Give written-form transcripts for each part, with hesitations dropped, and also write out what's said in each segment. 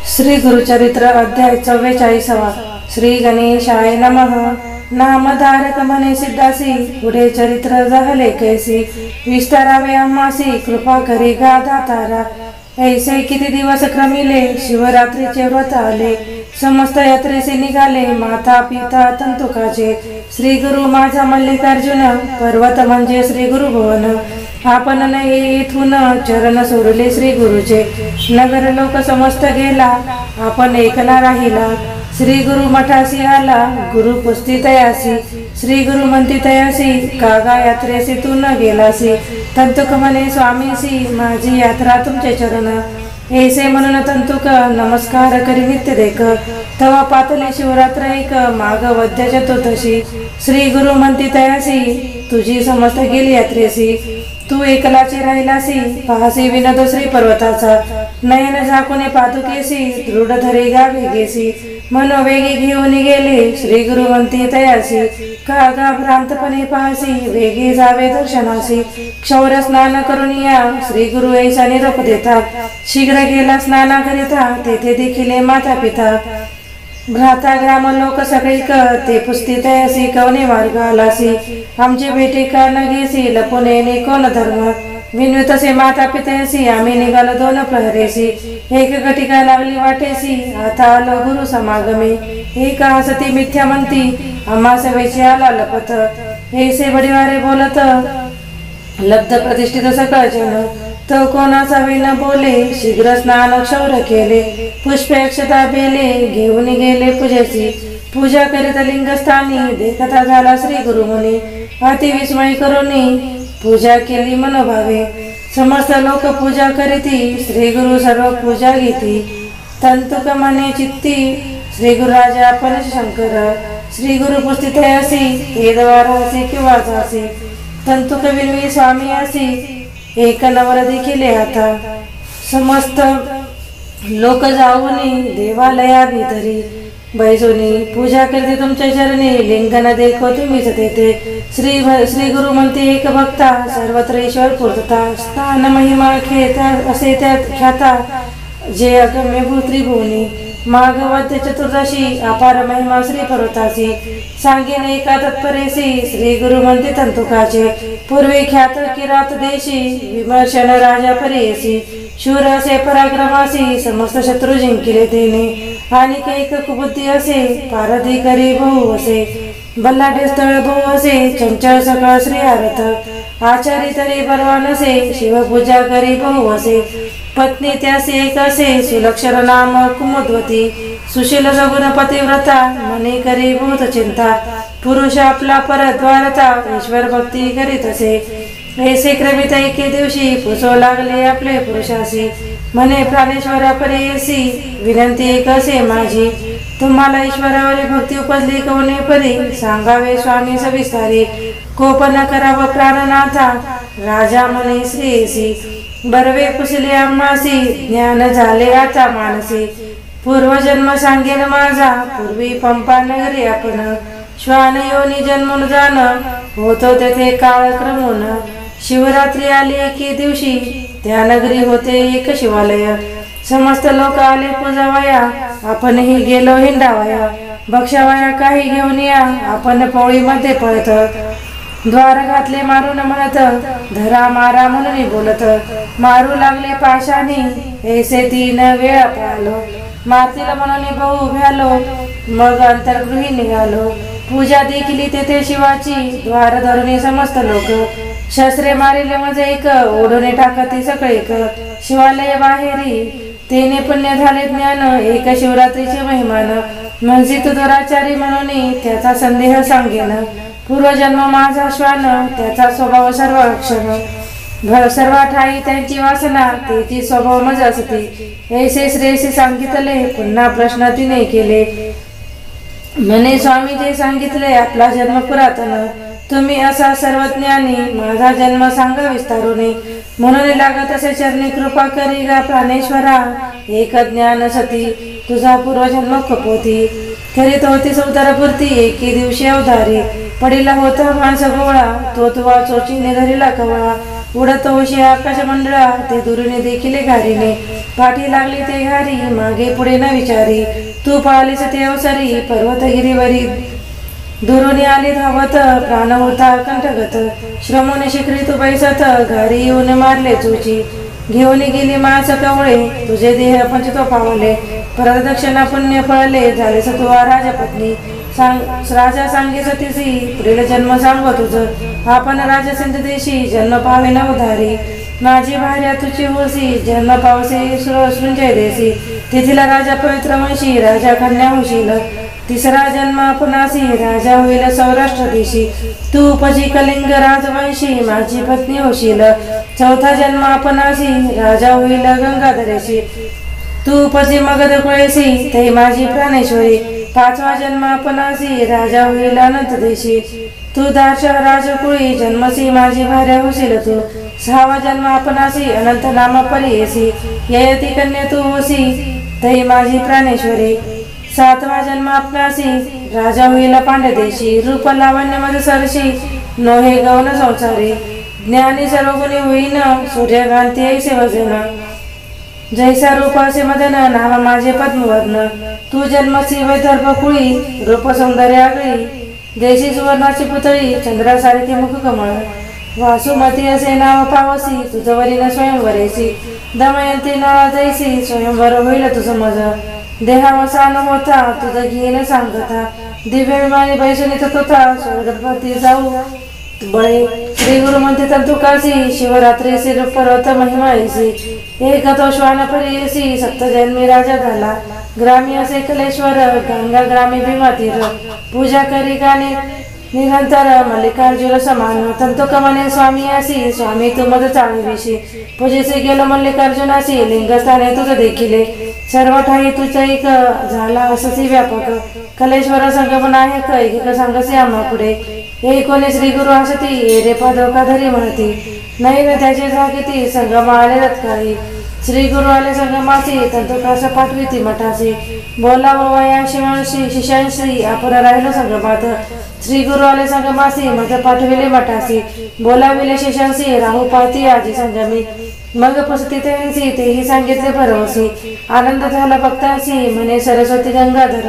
श्री गुरुचरित्र अध्याय 44. श्री गणेशाय नमः. नामधारक म्हणे सिद्धासी, पुढे चरित्र झाले कैसी. विस्तारावे आम्हासी, कृपा करी गा दातारा. ऐसे किती दिवस क्रमिले, शिवरात्रीचे व्रत आले. समस्त यात्रेसे निघाले, माता पिता तंतुकाचे. श्री गुरु माझा मल्लिकार्जुन, पर्वत म्हणजे श्री गुरु भवन. आपण नाही इथून चरण सोडले श्री गुरुचे. नगर लोक समस्त गेला, आपण एकला राहिला. श्री गुरु मठासी आला, गुरु पुस्ती तयासी. श्री गुरु म्हणती तयासी, कागा यात्रेसी तू न गेलासी. तंतुक म्हणे स्वामीसी, माझी यात्रा तुमचे चरण. ऐसे म्हणून तंतुक नमस्कार करी नित्य देख. तवा पातली शिवरात्र एक, माग वद्य चतुर्दशी. श्री गुरु म्हणती तयासी, तुझी समस्त गेली यात्रेसी. तू एकलाची राहिलासी, पाहसी विनोद श्री पर्वताचा. नयन झाकुने पादुकेसी, दृढ धरे गा वेगेसी. मनोवेगी घेऊन गेले, श्री गुरु म्हणती तयासी. कागा भ्रांतपणे पाहसी, वेगी जावे दर्शनासी. क्षौर स्नान करून या, श्री गुरु ऐसा निरोप देतात. शीघ्र गेला स्नानाकरिता, तेथे देखील माता पिता. भ्राता ग्राम लोक सगळीक, ते पुस्ती तयासी कवने मार्ग आलासी. आमची भेटी का न घेसी, लपून येणे कोण धर्म. विनवितसे माता पितेसी, आम्ही निघालो दोन प्रहरेसी. एक घटिका लागली वाटेसी, आता आलो गुरु समागमे. एक हसती मिथ्या म्हणती, आम्हा सवेची आला लपत. ऐसे बडीवारे बोलत, लब्ध प्रतिष्ठित सकळ जन. तो कोणाचा विन बोले, शीघ्र स्नान क्षौर केले. पुष्पे अक्षता बेले, घेऊन गेले पूजेसी. पूजा करीत लिंगस्थानी, देखता झाला श्री गुरु मुनी. अति विस्मय करुनी, पूजा केली मनोभावे. समस्त लोक पूजा करीती, श्री गुरु सर्व पूजा घेती. तंतुक म्हणे चित्ती, श्री गुरु राजा आपण शंकर. श्री गुरु पुस्ती तयासी, हे द्वारासी किंवा जासी. तंतुक विनवी स्वामी असी, एक नवर देखील आता. समस्त लोक जाऊनी, देवालया भितरी. बैसोनी पूजा करते तुमच्या चरणी, लिंगन देखो तुम्हीच तेथे. श्री गुरु म्हणते एक भक्ता, सर्वत्र ईश्वर पूर्तता. स्थान महिमा खेता असे त्यात ख्याता, जे अगम्य भूत्रिभुवनी. माघवद्य चतुर्दशी, अपार महिमा श्री पर्वताची. सांगेन एका तत्परेसी, श्री गुरु म्हणते तंतुकाचे. पूर्वी ख्यात किरात देशी, विमर्शन राजा परेसी. शूर असे पराक्रमासी, समस्त शत्रू जिंकिले तेने. आणि एक कुबुद्धी असे, पारधी करी बहु असे. बल्लाढ्य स्थळ बहु असे, चंचल सकाळ श्री आरत. आचारी तरी परवा नसे, शिवपूजा करी बहु असे. पत्नी त्यासी एक असे, सुलक्षण नाम कुमुद्वती. सुशील सगुण पतिव्रता, मनी करी बहुत चिंता. पुरुष आपला परद्वारता, ईश्वर भक्ती करीत असे. ऐसे क्रमित एके दिवशी, पुसो लागले आपले पुरुषासी. म्हणे प्राणेश्वरा परेसी, विनंती एक असे माझी. तुम्हाला ईश्वरावरी भक्ती उपजली कोणे परी, सांगावे स्वामी सविस्तारी. कोप न करावं प्राणनाथा, राजा म्हणे श्रेयसी. बरवे पुसले आम्हासी, ज्ञान झाले आता मानसी. पूर्वजन्म सांगेन माझा, पूर्वी पंपा नगरी आपण. श्वान योनी जन्मून जाण, होतो तेथे काळ क्रमून. शिवरात्री आली एके दिवशी, त्या नगरी होते एक शिवालय. समस्त लोक आले पूजावया, आपणही गेलो हिंडावया. भक्षावया काही घेऊन या, आपण पोळीमध्ये पळत. द्वार घातले मारून म्हणत, धरा मारा म्हणून बोलत. मारू लागले पाशाने, ऐसे 3 वेळा पळालो. मारतील म्हणून बहु उभ्यालो, मग अंतर्गृही निघालो. पूजा देखील तेथे शिवाची, द्वार धरून समस्त लोक. शस्त्रे मारिले मजे एक, ओढून टाकती सगळीक. शिवालय बाहेरी, तेने पुण्य झाले ज्ञान. एक शिवरात्रीचे महिमान, म्हणजे तू दुराचारी म्हणून त्याचा संदेह सांगेन. पूर्वजन्म माझा श्वान, त्याचा स्वभाव सर्व क्षण. सर्व ठाई त्यांची वासना, त्याची स्वभाव मज असती. ऐसे श्रेयसी सांगितले, पुन्हा प्रश्न तिने केले. म्हणे स्वामी जे सांगितले, आपला जन्म पुरातन. तुम्ही असा सर्वज्ञानी, माझा जन्म सांगा विस्तारूने. म्हणून लागत असे चरणी कृपा करी गा प्राणेश्वरा. एक ज्ञान सती, तुझा पूर्वजन्म खपोती. करीत होती सौदरपूर्ती, एके दिवशी अवधारी. पडिला होता माणस गोळा, तो तुवा चोचीने धरिला कवळा. उडत होशी आकाश मंडळा ते दुरुने देखील घारीने पाठी लागली ते घारी मागे पुढे न विचारी तू पाहिलीस ते अवसरी पर्वतगिरीवरी दुरुनी आली धावत प्राण होता कंठगत श्रमोने शिखरी तू बैसत घारी येऊन मारले चुची घेऊन गेली मास कवळे तुझे देह पंचतो पावले परदक्षिणा पुण्य फळले झाले सत्वा राजपत्नी राजा सांगे सतीसी पुढील जन्म सांगव तुझ आपण राजा सिंध देशी जन्म पावे न उधारी माझी भार्या तुझी होसी जन्म पावसे सृंजय देसी तिथीला राजा पवित्र वंशी राजा कन्या होशील तिसरा जन्म आपणासी राजा होईल सौराष्ट्र देशी तू उपजी कलिंग राजवंशी माझी पत्नी होशील चौथा जन्म आपणासी राजा होईल गंगाधरेशी तू उपजी मगध कुळेसी ते माझी प्राणेश्वरी पाचवा जन्म आपणासी राजा होईल अनंत देशी तू दार्श राजकुळी जन्मसी माझी भार्या होशील तू सहावा जन्म आपणासी अनंत नामा परी ययती कन्या तू होसी तई माझी प्राणेश्वरी सातवा जन्म आपणासी राजा होईल पांडदेशी रूप लावण्य मध सरशी नोहे गौन संसारी ज्ञानी सर्वगुणी होईन सूर्यकांती ऐसे वजन जैसा रूपासे मदन नाव माझे पद्मवर्ण तू जन्मसी वैदर्भ कुळी रूप सौंदर्य आगळी देशी सुवर्णाची पुतळी चंद्रासारखे मुख कमळ वासुमती असे नाव पावसी तुझवरील स्वयंवरेसी दमयंती नावा जैसी स्वयंवर होईल तुझ मज देहावसान होता तुझ घेण सांगता दिव्य विमानी बैसून येत होता स्वर्गपती जाऊ बळे श्री गुरु म्हणते तंतुकासी शिवरात्री श्री पर्वत महिमायसी एक तो श्वान परीयसी सप्तजन्मी राजा झाला ग्रामी असे कलेश्वर गंगा ग्रामी भीमा तीर पूजा करी गाणे निरंतर मल्लिकार्जुन समान तंतुक म्हणे स्वामी असी स्वामी तू मद चाळविशी पूजेसे गेलो मल्लिकार्जुनासी लिंगस्थाने तुझ देखिले सर्व ठाई तुझ एक झाला अससी व्यापक कलेश्वर संगम नायक एक सांगसे आम्हा पुढे हे कोणी श्री गुरु हसती ये रे पादोका धरी म्हणती नाही न त्याचे जागती संगम आले रत्कारी श्री गुरु आले संगमासी तंतुकास पाठविती मठासी बोला वया शिवांशी शिष्यांशी आपण राहिलो संगमात श्री गुरु आले संगमासी मग पाठविले मठासी बोलाविले शिष्यांशी राहू पाती आजी संगमी मग पुसती त्यांची तेही सांगितले भरवसी आनंद झाला भक्तांशी म्हणे सरस्वती गंगाधर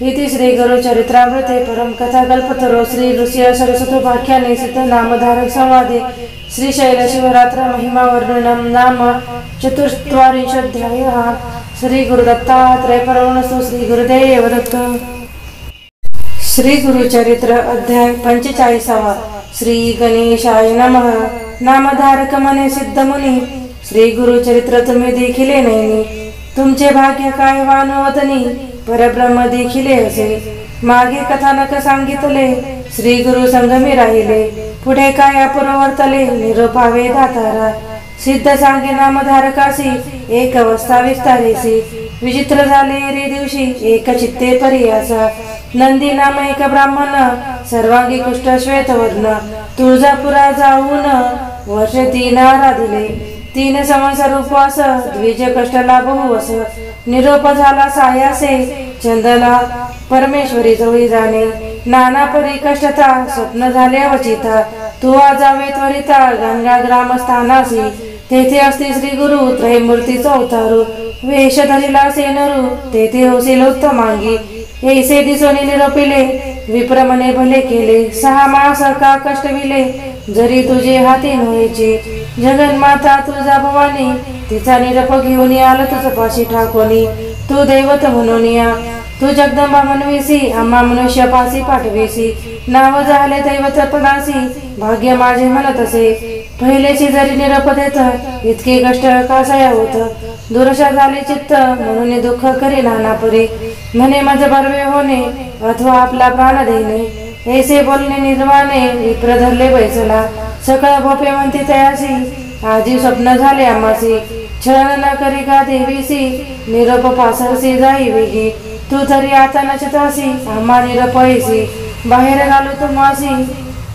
इति श्री गुरु चरित्रामृते परम कथा कल्पतरो श्री ऋषि सरस्वती वाक्याने सिद्ध नामधारक संवादे श्री शैल शिवरात्र महिमा वर्णनम नाम चतुर्त्वारिंशोऽध्यायः श्री गुरुदत्तात्रय परमस्तु श्री गुरुदेव दत्त। श्री गुरुचरित्र अध्याय 45 श्री गणेशाय नमः। नामधारक मने सिद्ध मुनी श्री गुरुचरित्र तुम्ही देखिले नाही तुमचे भाग्य काय वानवतनी परब्रह्म देखिले असे मागे कथानक सांगितले श्री गुरु संगमी राहिले पुढे काय अपूर्वर्तले निरोपावे दातारा सिद्ध सांगे नामधारकासी एक अवस्था विस्तारेसी विचित्र झाले रे दिवशी एक चित्ते परियासा नंदी नाम एक ब्राह्मण सर्वांगी कुष्ठ श्वेतवर्ण तुळजापुरा जाऊन वर्ष 3 आराधिले 3 संवत्सर उपवास द्विज कष्टला बहुवस निरोप झाला सायासे चंदना परमेश्वरी जवळी जाणे नाना परी कष्टता स्वप्न झाले अवचिता तू जावे त्वरिता गंगा ग्रामस्थानासी तेथे असते श्री गुरु त्रयमूर्तीचा अवतारू वेश धरिला सेनरू तेथे होशील उत्तमांगी ऐसे दिसोनी निरोपिले विप्रमने भले केले 6 मास का कष्टविले जरी तुझे हाती नव्हेचे जगन्माता तुझा भवानी तिचा निरप घेऊन आलं तुझ पाशी ठाकोनी तू दैवत म्हणून या तू जगदंबा म्हणवीसी आम्हा मनुष्य पासी पाठवीसी नाव झाले दैवत पदासी भाग्य माझे म्हणत असे पहिलेची जरी निरप देत इतके कष्ट कासाया होत दुर्शा झाले चित्त म्हणून दुःख करी नाना परी म्हणे माझ बर्वे होणे अथवा आपला प्राण देणे ऐसे बोलणे निर्वाणे विप्र धरले बैसला सकळ भोपे म्हणते तयासी आजी स्वप्न झाले आम्हासी छळण न करी का देवीसी निरप पासरसी जाई वेगी तू तरी आता नचतासी आम्हा निरप ऐसी बाहेर घालू तुम्हासी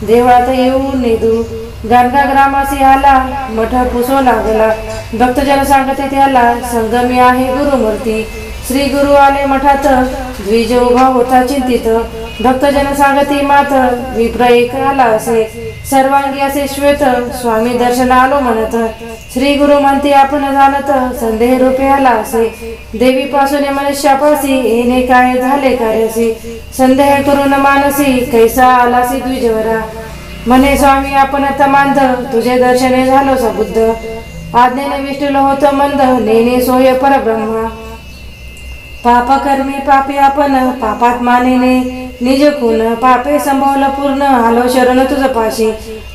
देवळात येऊन निधू गंगा ग्रामासी आला मठ पुसो लागला भक्तजन सांगते त्याला संगमी आहे गुरुमूर्ती श्री गुरु आले मठात द्विज उभा होता चिंतित भक्तजन सांगती मात विप्र एक आला असे सर्वांगी असे श्वेत स्वामी दर्शन आलो म्हणत, श्री गुरु म्हणते आपण झालत संदेह रूपे आला असे, देवी पासून मनुष्यापासी येणे काय झाले कार्यासी, संदेह करून मानसी कैसा आलासी द्विजवरा, म्हणे स्वामी आपण तमांध तुझे दर्शने झालो सबुद्ध, आज्ञेने विष्णुलो होत मंद नेने सोय परब्रह्मा, पाप कर्मी पापी आपण पापात मानेने निज खून पापे संभवलं पूर्ण आलो शरण तुझ पाशी,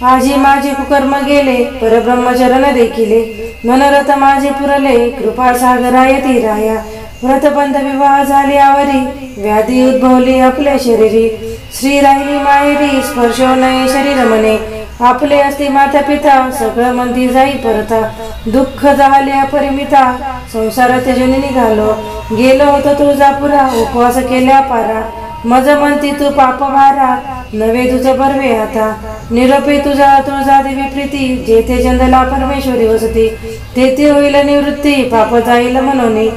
आजी माझे कुकर्म गेले परब्रह्मचरण देखिले, मनोरथ माझे पुरले कृपा सागरा येती राया, व्रतबंध विवाह झाली आवरी व्याधी उद्भवली आपले शरीरी, श्री राहिली माहेरी स्पर्शो नये शरीर मने, आपले असते माता पिता सगळं मंदी जाई परता, दुःख झाले अपरिमिता संसारात जनी निघालो, गेलो होतो तुळजापुरा उपवास केल्या पारा, मज म्हणती तू पाप भारा नवे तुझ बर्वे आता, निरोपे तुझा तुळजा देवी प्रीती, जेथे जंदला परमेश्वरी वसती, तेथे होईल निवृत्ती पाप जाईल म्हणून,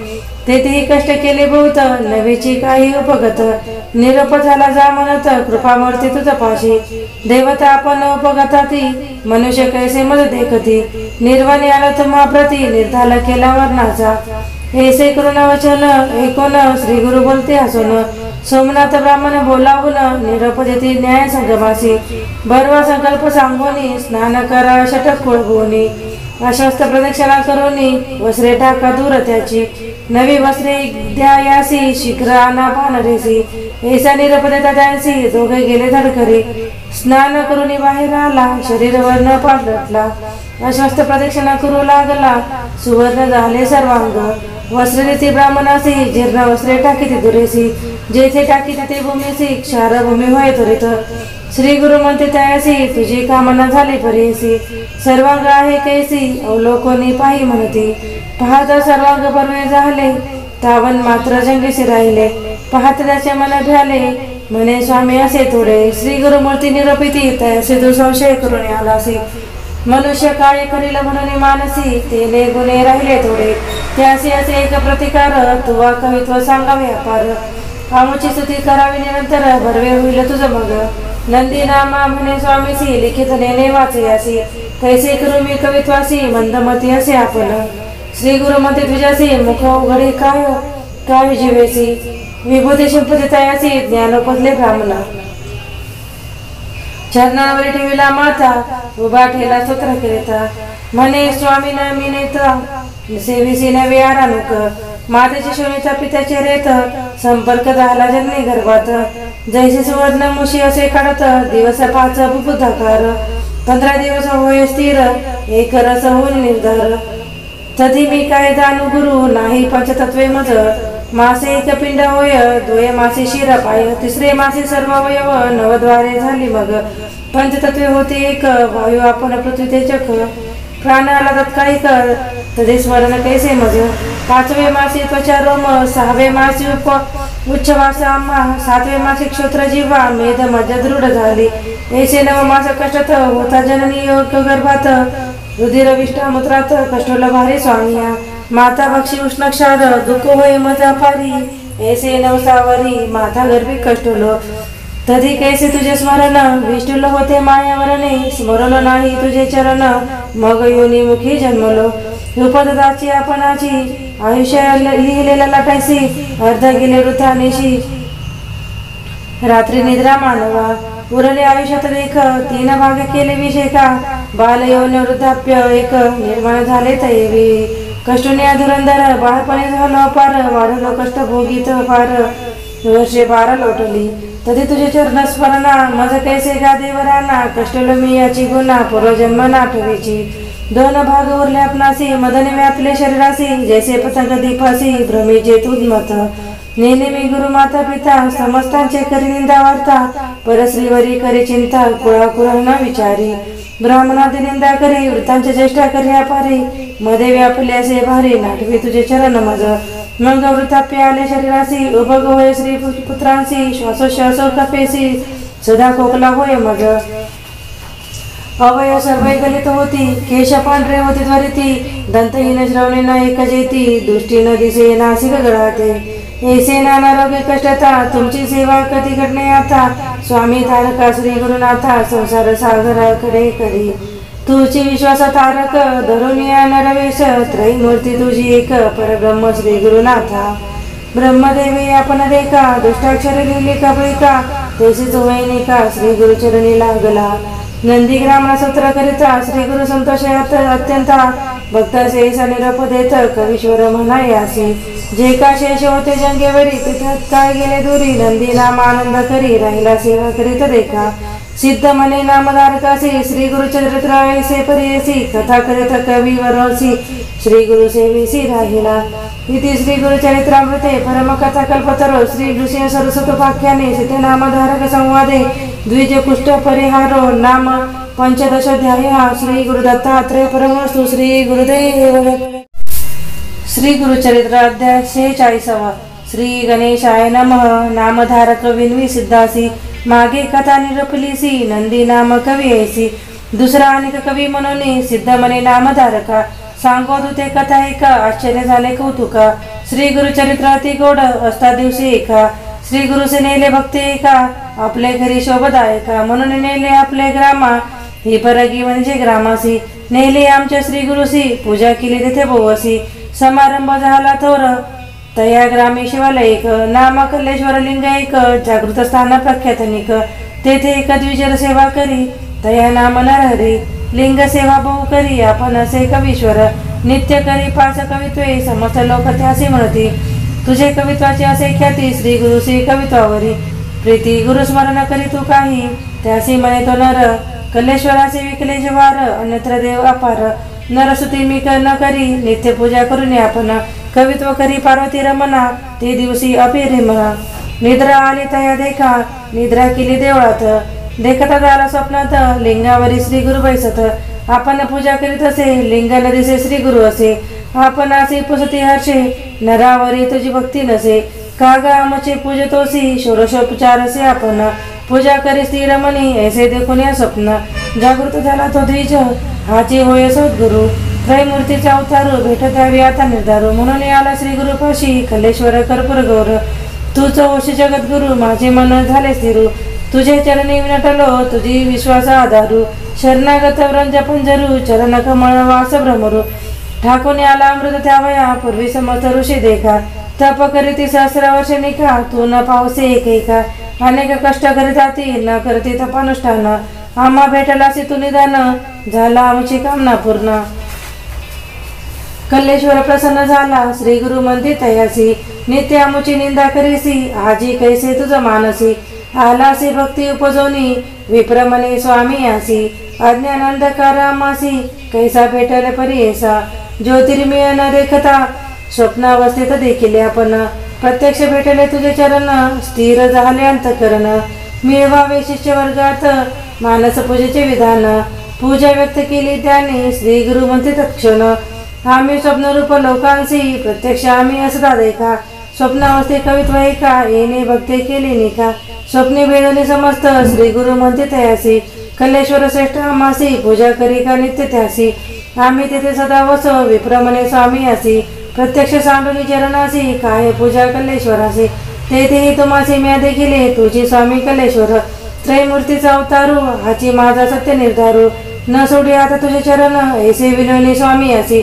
तेथेही कष्ट केले बहुत नवेची काही उपगत, निरोप झाला जा म्हणत कृपा मूर्ती तुझ पाशी, देवता आपण उपगताती मनुष्य कैसे मज देखती, निर्वाणी आला तुम्हा प्रती निर्धाल केला वर्णाचा, ऐसे करुण वचन ऐकून श्री गुरु बोलते हसून, सोमनाथ ब्राह्मण बोलावून निरोप देती न्याय संगमासी, बर्वा संकल्प सांगोनी स्नान करा षटक कुळगोनी, अशस्त्र प्रदक्षिणा करोनी वस्त्रे टाका दूर त्याची, नवी वस्त्रे द्या यासी शीघ्र आणा पानरेसी, ऐसा निरोप देता त्यांसी दोघे गेले धडकरी, स्नान करून बाहेर आला शरीर वर्ण पालटला, अशस्त्र प्रदक्षिणा करू लागला सुवर्ण झाले सर्वांग, वस्त्र देती ब्राह्मणासी जीर्ण वस्त्रे टाकीती दुरेसी, जेथे टाकीते ते भूमीसी क्षार भूमी होय त्वरित, श्री गुरु म्हणते त्यासी तुझी कामना झाली परेसी, सर्वांग आहे कैसी अवलोकनी पाही म्हणती, पाहता सर्वांग बर्वे झाले तावन मात्र जंगीसी राहिले, पाहता त्याचे मन भ्याले म्हणे स्वामी असे थोडे, श्री गुरु मूर्ती निरोपिती त्यासे तू संशय करून आलासी, मनुष्य काय करील म्हणून मानसी तेने गुणे राहिले थोडे, त्यासी असे एक प्रतिकार तुवा कवित्व सांगावे अपार, आमुची स्तुती करावी निरंतर भरवे होईल तुझ मग, नंदी नामा म्हणे स्वामीसी लिखित नेने वाचयासी, कैसे करू मी कवित्वासी मंदमती असे आपण, श्री गुरु म्हणते तुझ्यासी मुख उघडे काय जीवेसी, विभूती शिंपती तयासी ज्ञानोपदले ब्राह्मणा, चरणावर ठेविला माता उभा ठेला स्तोत्र करिता, म्हणे स्वामी न मी नेता सेविसी नवे आरानुक, मातेचे शोणीचा पित्याचे रेत संपर्क झाला जन्मी गर्भात, जैसे सुवर्ण मुशी असे काढत दिवस 5 बुबुधाकार, 15 दिवस होय स्थिर एक रस होऊन निर्धार, तधी मी काय जाणू गुरु नाही पंचतत्वे मज, मासे एक पिंड होय 2 मासे शिर पाय, 3 मासे सर्व अवयव 9 द्वारे झाली मग, पंचतत्वे होते एक वायू आपण पृथ्वी चक, प्राण आला तत्काळी कर तदे स्मरण कैसे मज, 5वे मासे त्वचा रोम, 6वे मासे उच्छवास आम्हा, 7वे मासे क्षोत्र जीवा मेध मज दृढ झाली, ऐसे 9 मास कष्टत होता जननी योग गर्भात, रुधिर विष्ठामूत्रात कष्टोल भारी स्वामिया, माता बक्षी उष्ण क्षार दुःख होय मजा फारी, ऐसे 9 सावरी माता गर्भी कष्टोलो, तधी कैसे तुझे स्मरण विष्णुलो होते मायावरणे, स्मरलो नाही तुझे चरण मग योनी मुखी जन्मलो, रूपदाची आपणाची आयुष्य लिहिलेला लाटायसी, अर्ध गेले वृथानेशी रात्री निद्रा मानवा, उरले आयुष्यात देख 3 भाग केले विषेका, बाल यौन वृद्धाप्य एक निर्माण झाले तैवी, कष्टुन्या धुरंधर बाळपणे झालो अपार, वाढलो कष्ट भोगीत फार वर्षे 12 लोटली, तरी तुझे चरण स्मरणा मज कैसे गादेवराना, कष्टलो मी याची गुन्हा पूर्वजन्म नाठवेची, 2 भाग उरले आपणासी मदने व्यापले शरीरासी, जैसे पतंग दीपासी भ्रमीचे तुझमत, नेने मी गुरु माता पिता समस्तांचे करी निंदा वार्ता, परश्रीवरी करी चिंता कुळाकुळा न विचारी, ब्राह्मणादी निंदा करी वृत्तांचे चेष्टा करी अपारी, मध्ये व्यापले असे भारी नाटवी तुझे चरण मज, मग वृद्धाप्य आले शरीरासी उभग होय श्री पुत्रांसी, श्वासोश्वासो कपेसी सदा खोकला होय मज, अवयव सर्व गलित होती, केश पांढरे होते त्वरिती, दंतहीन श्रवणे न एक जेती, दृष्टी न दिसे नासिक गळाते, ऐसे नाना रोगे कष्टता तुमची सेवा कधी घडणे आता स्वामी तारका श्री गुरुनाथा संसार सागराकडे करी तुझी विश्वास तारक धरून या नरवेश त्रैमूर्ती तुझी एक परब्रह्म श्री गुरुनाथा ब्रह्मदेवी आपण देखा दुष्टाक्षर लिहिली कबळिका तसेच वैनिका श्री गुरुचरणी लागला नंदीग्रामला सत्र करिता श्री गुरु संतोष अत्यंत भक्ताचे निरोप देत कवीश्वर म्हणायासी जे का शेष होते जंगेवरी तिथं काय गेले दुरी नंदी नाम आनंद करी राहिला सेवा करीत देखा सिद्ध मने नामधारकासी श्री गुरु चरित्र ऐसे परियसी कथा करीत कवी वरोसी श्री गुरु सेवेसी राहिला इति श्री गुरु चरित्रामृते परम कथा कल्पतरो श्री नृसिंह सरस्वतोपाख्याने सीते नामधारक संवादे द्विज कुष्ठ परिहारो नाम पंचदशाध्याय श्री गुरु दत्तात्रय परमस्तु श्री गुरुदेव श्री गुरुचरित्र अध्याय 46 श्री गणेशाय नमः नामधारक विनवी सिद्धासी मागे कथा निरपलीसी नंदी नाम कवी ऐसी दुसरा अनेक कवी म्हणून सिद्ध मने नामधारका सांगोत ते कथा एका आश्चर्य झाले कौतुका श्री गुरुचरित्र अति गोड असता दिवशी एका श्री गुरुसे नेले भक्ती एका आपले घरी शोभदायका म्हणून नेले आपले ग्रामा ही परगी म्हणजे ग्रामासी नेले आमच्या श्री गुरुसी पूजा केली तेथे बोवसी समारंभ झाला थोर तया ग्रामी शिवालयिक नाम कल्लेश्वर लिंग एक जागृत स्थान प्रख्यातनिक तेथे एक द्विजर सेवा करी तया नाम नरहरी लिंग सेवा बहु करी आपण असे कवीश्वर नित्य करी 5 कवित्वे समस्त लोक त्यासी म्हणती तुझे कवित्वाचे असे ख्याती श्री गुरु श्री कवित्वावरी प्रीती गुरुस्मरण करी तू काही त्यासी म्हणे तो नर कल्लेश्वराचे विकले जवार अन्यत्र देव अपार नरसुती मी न करी नित्य पूजा करून आपण कवित्व करी पार्वती रमना ते दिवशी अपिरे म्हणा निद्रा आली तया देखा निद्रा केली देवळात देखता झाला स्वप्नात लिंगावरी श्री गुरु बैसत आपण पूजा करीत असे लिंगाला दिसे श्री गुरु असे आपण असे पुसती हर्षे नरावरी तुझी भक्ती नसे कागा आमचे पूजतोसी षोडशोपचार असे आपण पूजा करी स्थिर मनी ऐसे देखून या स्वप्न जागृत झाला तो द्विज हाची होय सद्गुरु त्रैमूर्तीचा अवतारू भेट द्यावी आता निर्धारू म्हणून आला श्री गुरुपाशी कल्लेश्वर कर्पूर गौर तूच होशी जगद्गुरु माझे मन झाले स्थिरू तुझे चरणी विनटलो तुझी विश्वास आधारू शरणागत व्रंज पंजरू चरण कमळ वास भ्रमरू ठाकून आला अमृत त्यावया पूर्वी समर्थ ऋषी देखा तप करीती 1000 वर्ष निका तू न पावसे एकेका अनेक कष्ट करीता ती न करती तपानुष्ठान आम्हा भेटलासी तू निदान झाला आमची कामना पूर्ण कल्लेश्वर प्रसन्न झाला श्री गुरु मंदी तयासी नित्य आमुची निंदा करीसी आजी कैसे तुझ मानसी आलासी भक्ती उपजोनी विप्रमणे स्वामी आसी अज्ञान अंधकार आमासी कैसा भेटले परियेसा ज्योतिर्मय न देखता स्वप्नावस्थेत देखील आपण प्रत्यक्ष भेटले तुझे चरण स्थिर झाले अंतकरण मिळवावे शिष्य वर्गात मानस पूजेचे विधान पूजा व्यक्त केली त्याने श्री गुरु म्हणते तत्क्षण आम्ही स्वप्नरूप लोकांसी प्रत्यक्ष आम्ही असता देखा स्वप्नावस्थे कवित्व एका येणे भक्ती केली निका स्वप्ने वेदने समस्त श्री गुरु म्हणते तयासी कल्लेश्वर श्रेष्ठ आमासी पूजा करी का नित्य त्यासी आम्ही तेथे सदा वस विप्रमणे स्वामी असी प्रत्यक्ष सांडुनी चरणासी काय पूजा कल्लेश्वरासी तेथेही तुम्हासी म्या देखिले तुझी स्वामी कल्लेश्वर त्रैमूर्तीचा अवतारू हाची माझा सत्य निर्धारू न सोडी आता तुझे चरण ऐसे विनोनी स्वामी असी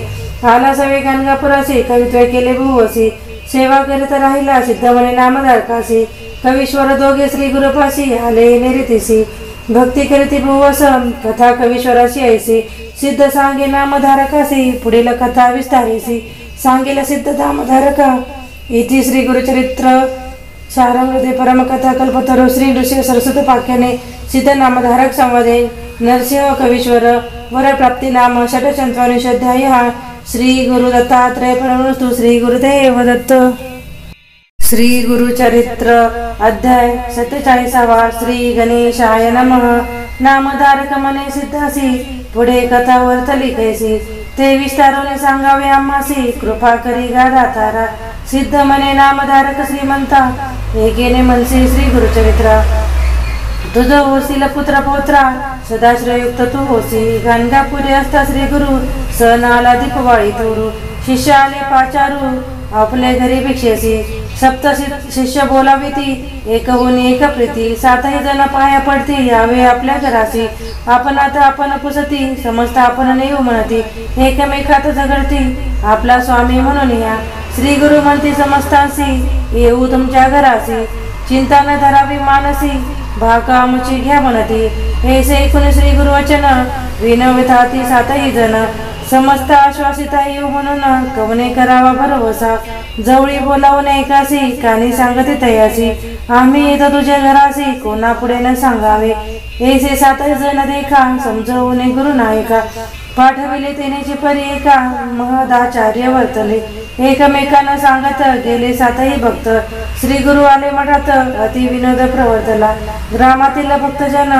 आला सवे गाणगापुरासी कवित्व केले बहु असी सेवा करीत राहिला सिद्धमणे नामधारकासी कवीश्वर दोघे श्री गुरुपासी आले निरीतीसी भक्ती करीती बहुवस कथा कवीश्वराशी ऐसी सिद्ध सांगे नामधारकासी पुढील कथा विस्तारेसी सांगेल सिद्ध नामधारका इति श्री गुरुचरित्र सारामृते परमकथा कल्पतरो श्री नृसिंह सरस्वतोपाख्याने सिद्ध नामधारक संवादे नरसिंह कवीश्वर वरप्राप्ती नाम षट्चत्वारिंशोऽध्याय श्री गुरु दत्तात्रय परमस्तु श्री गुरुदेव दत्त श्री गुरुचरित्र अध्याय 47 श्री गणेशाय नमः नामधारक मने सिद्धासी पुढे कथा वर्तली कैसी ते विस्तारोने सांगावे आम्हासी कृपा करी गादा तारा सिद्ध मने नामधारक श्रीमंता एकेने मनसी श्री गुरुचरित्र तुझ होसील पुत्र पौत्रा सदाश्रयुक्त तू होसी गाणगापुरी असता श्री गुरु सण आला दीपवाळी तोरू शिष्य आले पाचारू आपले घरी भिक्षेसी सप्त शिष्य बोलावी ती एक होऊन एक प्रीती, सातही जण पाया पडती यावे आपल्या घरासी, आपण आता आपण पुसती समजता आपण नेऊ म्हणती, एकमेकात झगडती आपला स्वामी म्हणून या, श्री गुरु म्हणती समजतासी येऊ तुमच्या घरासी, चिंता न धरावी मानसी भाका आमची घ्या म्हणती, ऐसे ऐकून श्री गुरु वचन विनविताती सातही जण, समस्त आश्वासिता येऊ म्हणून कवने करावा भरवसा, जवळी बोलावून ऐकासी कानी सांगते तयासी, आम्ही येतो तुझ्या घरासी कोणा पुढे न सांगावे, ऐसे सातही जण देखा समजवून गुरु नायका, पाठविले तेनेची परी एका महदाचार्य वर्तले, एकमेकांना सांगत गेले सातही भक्त, श्री गुरु आले मठात अति विनोद प्रवर्तला, ग्रामातील भक्तजन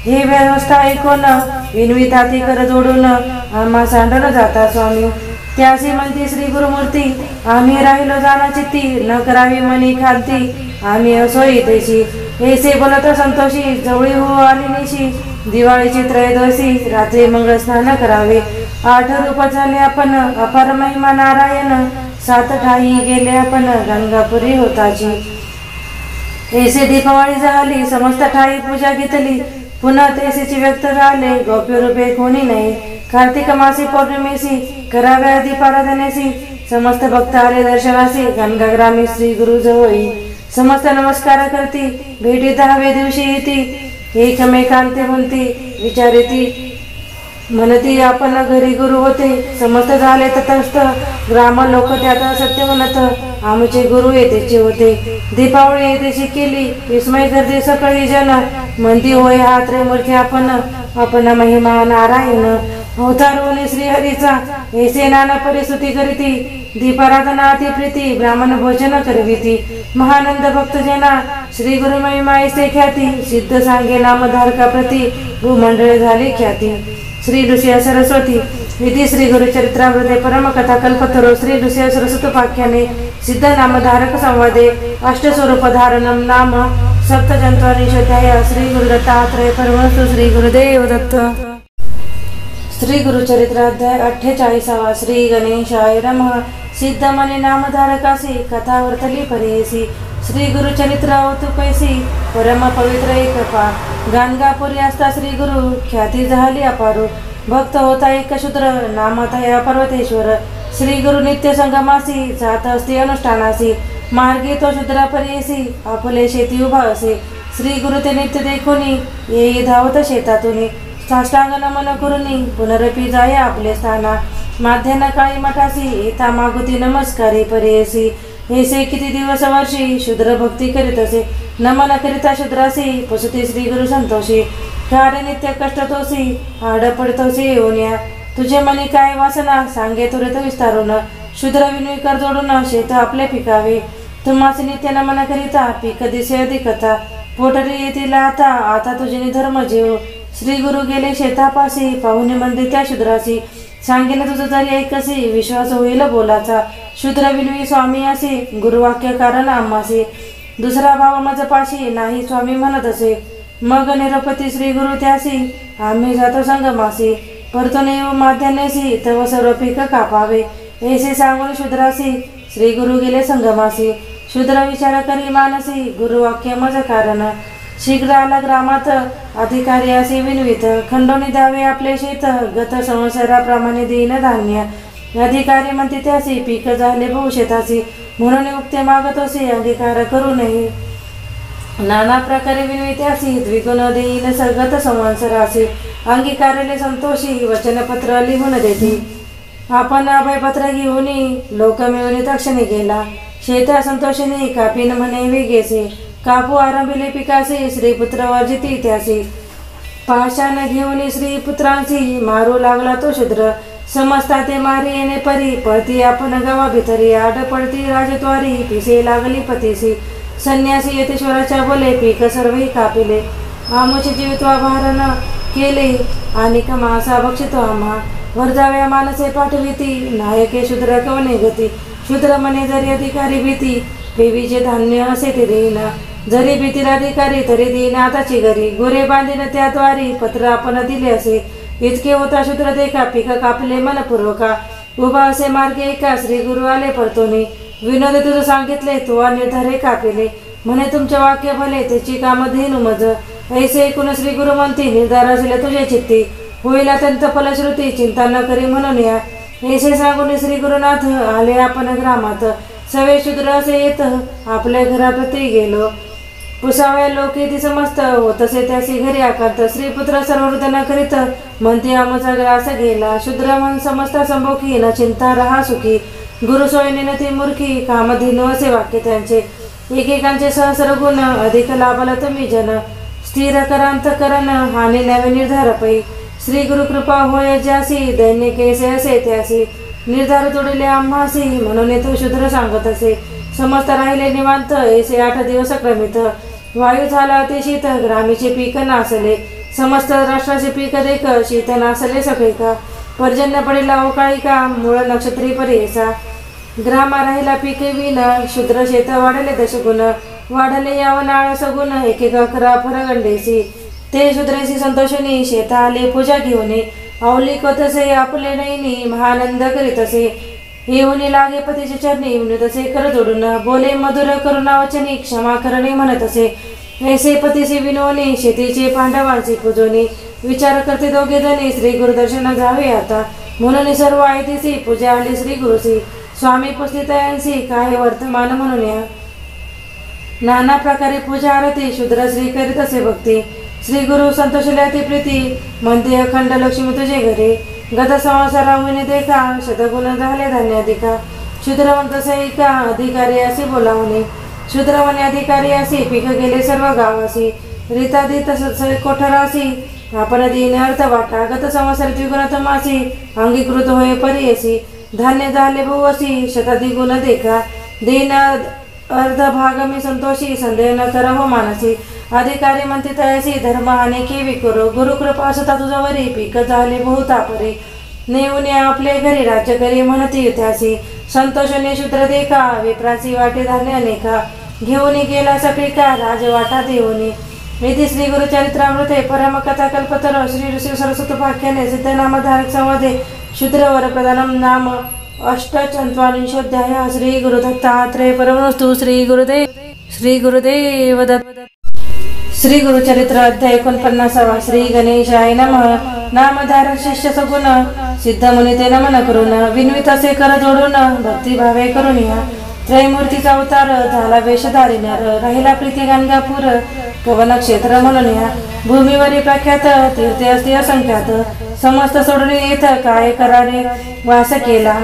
हे व्यवस्था ऐकून विनविताती कर जोडून आम्हा सांडलं जाता स्वामी, त्यासी म्हणती श्री गुरुमूर्ती आम्ही राहिलो जाना चित्ती, न करावी मनी खांती आम्ही असोई देशी, ऐसे बोलत संतोषी जवळी हो आली निशी, दिवाळीची त्रयोदशी रात्री मंगळ स्नान करावे, 8 रूप झाले आपण अपार महिमा नारायण, 7 ठाई गेले आपण गंगापुरी होताची, ऐसे दीपावळी झाली समस्त ठाई पूजा घेतली, पुन्हा तेसीची व्यक्त झाले गोप्य रूपे कोणी नाही, कार्तिक मासी पौर्णिमेसी कराव्या दीपाराधनेसी, समस्त भक्त आले दर्शनासी गंगाग्रामी श्री गुरु जवळी, समस्त नमस्कार करती भेटी 10व्या दिवशी येती, एकमेकांते म्हणती विचारती म्हणती आपण घरी गुरु होते, समस्त झाले तटस्थ ग्राम लोक त्यात सत्य म्हणत, आमचे गुरु येतेचे होते, दीपावळी येतेची केली विस्मय करते सकळी जन, म्हणती होय हा त्रयमूर्ती आपण महिमा नारायण, अवतार श्रीहरीचा ऐसे नाना परिस्तुती करीती, दीपाराधना अति प्रीती ब्राह्मण भोजन करविती, महानंद भक्तजना श्री गुरु महिमा ऐसे ख्याती, सिद्ध सांगे नामधारका प्रती भूमंडळ झाली ख्याती, श्री ऋषिया सरस्वती विधी श्री गुरुचरित्रामृते परमकथा कल्पतरो श्री ऋषिया सरस्वतोपाख्याने सिद्ध नामधारक संवादे अष्टस्वरूप धारणम नाम सप्तजंत्वानिषोध्याय श्री गुरुदत्तात्रय परमस्तु श्री गुरुदेव दत्त। श्री गुरुचरित्राध्याय 48 श्री गणेशाय नमः। सिद्धमणी नामधारकासी कथा वर्तली परेसी, श्री गुरुचरित्र औतुकैसी परम पवित्र एकपा, गाणगापुरी असता श्री गुरु ख्याती झाली अपारू, भक्त होता एक शूद्र नामतया पर्वतेश्वर, श्री गुरु नित्य संगमासी जात असती अनुष्ठानासी, मार्गी तो शूद्रा परेसी आपले शेती उभा असे, श्री गुरु ते नित्य देखोनी येई धावत शेतातून, साष्टांग नमन करुनी पुनरपी जाय आपले स्थाना, माध्यान्ह काळी मठासी येता मागुती नमस्कारी परेसी, ऐसे किती दिवस वर्षी शूद्र भक्ती करीत असे, नमन करिता शूद्रासी पसुती श्री गुरु संतोषी, कार्य नित्य कष्ट तोसी आड पडतोसी येऊन्या, तुझे मनी काय वासना सांगे तुरित विस्तारून, शूद्र विनवी कर जोडून शेत आपले पिकावे, तुम्हास नित्य नमन करिता पीक दिसे अधिकता, पोटरी येतील आता तुझे निधर्म जीव, श्री गुरु गेले शेतापासी पाहुणे मंदिर त्या शूद्रासी, सांगेन तुझं तरी ऐकसी विश्वास होईल बोलाचा, शूद्र विनवी स्वामी असे गुरुवाक्य कारण आम्हासी, दुसरा भाव मज पाशी नाही स्वामी म्हणत असे, मग निरपती श्री गुरु त्यासी आम्ही जातो संगमासी, परतून येऊ माध्यान्हसी तव सर्व पीक कापावे, ऐसे सांगून शूद्रासी श्री गुरु गेले संगमासी, शूद्र विचार करी मानसी गुरुवाक्य मज कारण, शीघ्र आला ग्रामात अधिकारी असे विनवित, खंडोनी द्यावे आपले शेत गत संवत्सराप्रमाणे देईन धान्य, अधिकारी म्हणते त्यासी पीक झाले बहु शेतासी, म्हणून उक्ते मागत असे अंगीकार करू नये, नाना प्रकारे विनवित्यासी द्विगुण देईन सगत संवत्सरासी, अंगीकारले संतोषी वचनपत्र लिहून देते, आपण अभयपत्र घेऊन लोक मिळून दक्षिणे गेला, शेत संतोषिनी कापीन म्हणे वेगेसे, कापू आरंभिले पिकासी श्रीपुत्र वर्जिती त्यासी, पाषाण घेऊन श्रीपुत्रांसी मारू लागला तो शूद्र, समजता ते मारी येणे परी, पळती आपण गावा भितरी आड पडती राजद्वारी, पिसे लागली पतीसी, संन्यासी यतेश्वराच्या बोले पीक सर्वही कापिले, आमुचे जीवित्वा भारण केले आणि कमासा बक्षितो आम्हा, वर्जाव्या मानसे पाठविती नायके शूद्र कवने गती, शूद्र मने जरी अधिकारी भीती बेबीचे धान्य असे ते देईन, जरी भीतील अधिकारी तरी देईन आताची घरी, गोरे बांधीन त्याद्वारी पत्र आपण दिले असे, इतके होता शूद्र देखा पीक कापले मनपूर्वका, उभा असे मार्गे एका श्री गुरु आले परतोनी, विनोद तुझं सांगितले तू निर्धारे कापिले म्हणे तुमचे वाक्य भले त्याची काम धेनु मज ऐसे ऐकून श्री गुरु म्हणती निर्धार असेल तुझे चित्ती होईल अत्यंत फलश्रुती चिंता न करी म्हणून या ऐसे सांगून श्री गुरुनाथ आले आपण ग्रामात सवे शूद्र असे येत आपल्या घराप्रती गेलो पुसाव्या लोके ती समस्त होतसे त्यासी घरी आकांत श्रीपुत्र सर्ववृद्धना करीत म्हणते आमचा ग्रास गेला शूद्र मन समस्त संभोखी न चिंता रहा सुखी गुरु सोयीने ती मूर्खी कामधेनु असे वाक्य त्यांचे एकेकांचे सहस्र गुण अधिक लाभला तुम्ही जन स्थिर करांत करण हानी नवे निर्धार पै श्री गुरु कृपा होय ज्यासी दैन्य कैसे असे त्यासी निर्धार तोडले आम्हासी म्हणून तो शूद्र सांगत असे समस्त राहिले निवांत ऐसे 8 दिवस क्रमित वायू झाला ते शीत ग्रामीचे पीक नासले समस्त राष्ट्राचे पीक देख शीत नासले सगळे का पर्जन्य पडेला अवकाळी का मूळ नक्षत्री परेसा ग्रामा राहिला पिके विन शूद्र शेत वाढले दशगुण वाढले यावनाळ सगुण एकेक अकरा फरगंडेसी ते शूद्रेसी संतोषणी शेत आले पूजा घेऊन अवली कथसे आपले नैनी महानंद करीत असे येऊनी लागे पतीचे चरणी म्हणत असे कर जोडून बोले मधुर करुणा वचनी क्षमा करणे म्हणत असे ऐसे पतीचे विनोनी शेतीचे पांडवांचे पूजोनी विचार करते दोघे जणी श्री गुरुदर्शन जावे आता म्हणून सर्व आयतीसी पूजा आली श्री गुरुसी स्वामी पुस्तितयांसी काय वर्तमान म्हणून या नाना प्रकारे पूजा आरती शूद्र श्री करीत असे भक्ती श्री गुरु संतोषल्या ती प्रीती म्हणते अखंड लक्ष्मी तुझे घरे गत संवत्सराहुनी देखा शतगुण झाले धान्याधिका शूद्रवंत सैका अधिकारी असे बोलावणे शूद्रवने अधिकारी असे पीक गेले सर्व गावासी रीतादीत कोठरासी आपण दीन अर्थ वाटा गत संवत्सर द्विगुणतमासी अंगीकृत होय परियसी धान्य झाले बहुअसी शताधिगुण देखा दीन अर्ध भाग मी संतोषी संदेह न करा हो मानसी अधिकारी म्हणते तयासी धर्म हाने केवी करो गुरुकृपा असता तुझ्यावरी पीक झाले बहुतापरे नेऊन आपले घरी राज्य करी म्हणती त्यासी संतोषने शूद्र देखा विप्रासी वाटे धान्य अनेका घेऊन गेला सगळी का राजवाटा देऊनी विधी श्री गुरुचरित्रामृते परमकथा कल्पतर श्री ऋषी सरस्वत वाक्याने सिद्धनामधारक संवादे शूद्रवर प्रधानम नाम अष्टचत्वारिंशोऽध्यायः श्री गुरुदत्तात्रेय परमस्तु श्री गुरुदेव दत्त श्री गुरुचरित्र अध्याय 49 श्री गणेशाय नमः नामधारक शिष्य सगुण सिद्ध मुनी ते नमन करून विनवित असे कर जोडून भक्तिभावे करून या त्रयमूर्तीचा अवतार झाला वेशधारी नर राहिला प्रीती गाणगापूर पवन क्षेत्र म्हणून या भूमीवरील प्रख्यात तीर्थे असते असंख्यात समस्त सोडून येथ काय कराने वास केला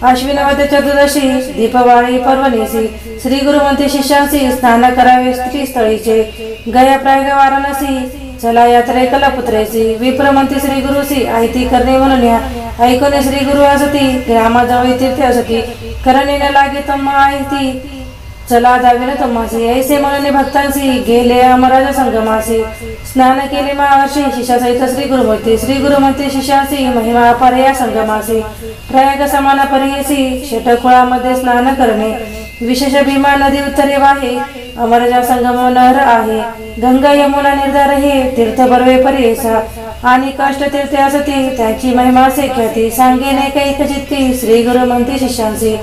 अश्विनवद चतुर्दशी दीपवाळी पर्वणीसी श्री गुरु म्हणते शिष्यांसी स्नान करावे स्त्री स्थळीचे गया प्राग वाराणसी चला यात्रे कलापुत्रेसी विप्र म्हणते श्री गुरुसी आयती करणे म्हणून या ऐकून श्री गुरु असती ग्रामाजवळ तीर्थ असती करणे न लागे तम्मा आयती चला जावे ना तम्मासी ऐसे म्हणून भक्तांसी गेले अमराज संगमासी स्नान केले महर्षी शिष्यासहित श्री गुरु म्हणते शिष्यासी महिमा अपार या संगमासी प्रयाग समान परियसी षटकुळामध्ये स्नान करणे विशेष भीमा नदी उत्तरे वाहे अमराजा संगम नर आहे गंगा यमुना निर्धार हे तीर्थ बर्वे परियसा आणि कष्ट तीर्थे असती त्याची महिमा असे ख्याती सांगेने कैक चित्ती श्री गुरु म्हणते शिष्यांसी